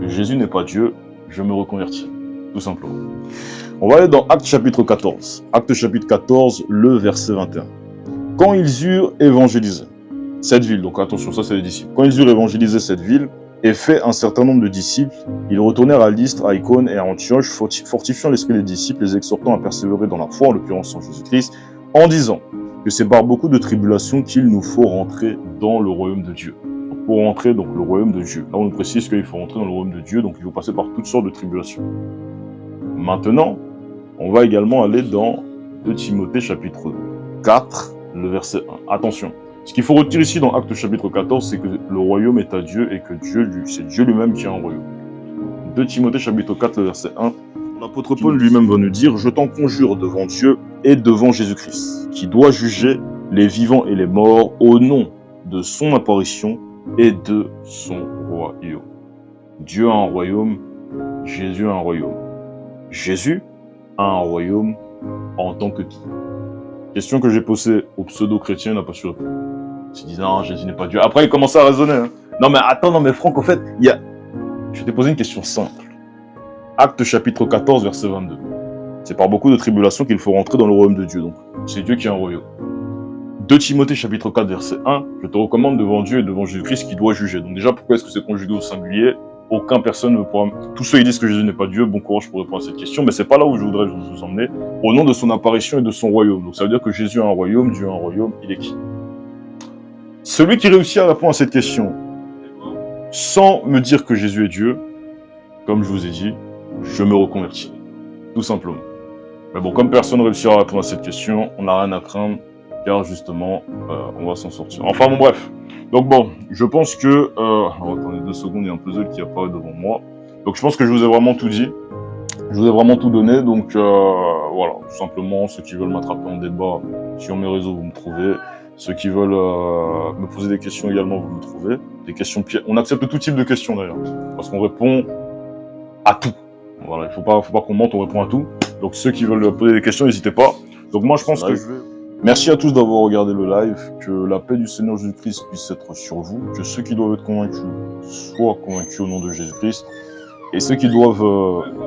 que Jésus n'est pas Dieu, je me reconvertis, tout simplement. On va aller dans Actes chapitre 14. Actes chapitre 14, le verset 21. Quand ils eurent évangélisé cette ville, donc attention, ça c'est les disciples. Quand ils eurent évangélisé cette ville et fait un certain nombre de disciples, ils retournèrent à Lystre, à Icône et à Antioche, fortifiant l'esprit des disciples, les exhortant à persévérer dans la foi, en l'occurrence en Jésus-Christ, en disant que c'est par beaucoup de tribulations qu'il nous faut rentrer dans le royaume de Dieu. Donc, pour rentrer dans le royaume de Dieu. Là, on nous précise qu'il faut rentrer dans le royaume de Dieu, donc il faut passer par toutes sortes de tribulations. Maintenant, on va également aller dans 2 Timothée chapitre 4, le verset 1. Attention, ce qu'il faut retenir ici dans Actes chapitre 14, c'est que le royaume est à Dieu et que c'est Dieu lui-même qui a un royaume. 2 Timothée chapitre 4, le verset 1. L'apôtre Paul lui-même va nous dire « Je t'en conjure devant Dieu et devant Jésus-Christ, qui doit juger les vivants et les morts au nom de son apparition et de son royaume. » Dieu a un royaume, Jésus a un royaume. Jésus a un royaume en tant que qui? Question que j'ai posée aux pseudo-chrétiens, il n'a pas su répondre. Il se dit non, Jésus n'est pas Dieu. Après, il commençait à raisonner. Hein. Non mais attends, non mais Franck, en fait, je t'ai posé une question simple. Acte chapitre 14, verset 22. C'est par beaucoup de tribulations qu'il faut rentrer dans le royaume de Dieu. Donc, c'est Dieu qui a un royaume. 2 Timothée chapitre 4, verset 1. Je te recommande devant Dieu et devant Jésus-Christ qui doit juger. Donc déjà, pourquoi est-ce que c'est conjugué au singulier? Aucun personne ne pourra... Tous ceux qui disent que Jésus n'est pas Dieu, bon courage pour répondre à cette question, mais c'est pas là où je voudrais vous emmener. Au nom de son apparition et de son royaume. Donc ça veut dire que Jésus a un royaume, Dieu a un royaume, il est qui? Celui qui réussit à répondre à cette question, sans me dire que Jésus est Dieu, comme je vous ai dit, je me reconvertis. Tout simplement. Mais bon, comme personne ne réussira à répondre à cette question, on n'a rien à craindre, car justement, on va s'en sortir. Enfin bon, bref. Donc bon, je pense que... attendez 2 secondes, il y a un puzzle qui apparaît devant moi. Donc je pense que je vous ai vraiment tout dit. Je vous ai vraiment tout donné, donc voilà, tout simplement, ceux qui veulent m'attraper en débat, sur mes réseaux, vous me trouvez. Ceux qui veulent me poser des questions également, vous me trouvez. Des questions pièges. On accepte tout type de questions d'ailleurs, parce qu'on répond à tout. Voilà, il faut pas qu'on mente, on répond à tout. Donc ceux qui veulent poser des questions, n'hésitez pas. Donc moi je pense que je vais... Merci à tous d'avoir regardé le live, que la paix du Seigneur Jésus-Christ puisse être sur vous, que ceux qui doivent être convaincus soient convaincus au nom de Jésus-Christ, et ceux qui doivent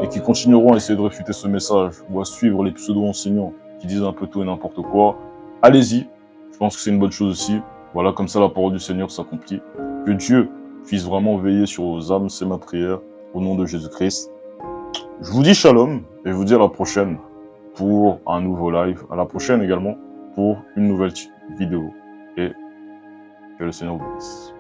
et qui continueront à essayer de réfuter ce message ou à suivre les pseudo-enseignants qui disent un peu tout et n'importe quoi, allez-y, je pense que c'est une bonne chose aussi. Voilà, comme ça la parole du Seigneur s'accomplit. Que Dieu puisse vraiment veiller sur vos âmes, c'est ma prière, au nom de Jésus-Christ. Je vous dis shalom, et je vous dis à la prochaine pour un nouveau live, à la prochaine également pour une nouvelle vidéo, et que le Seigneur vous bénisse.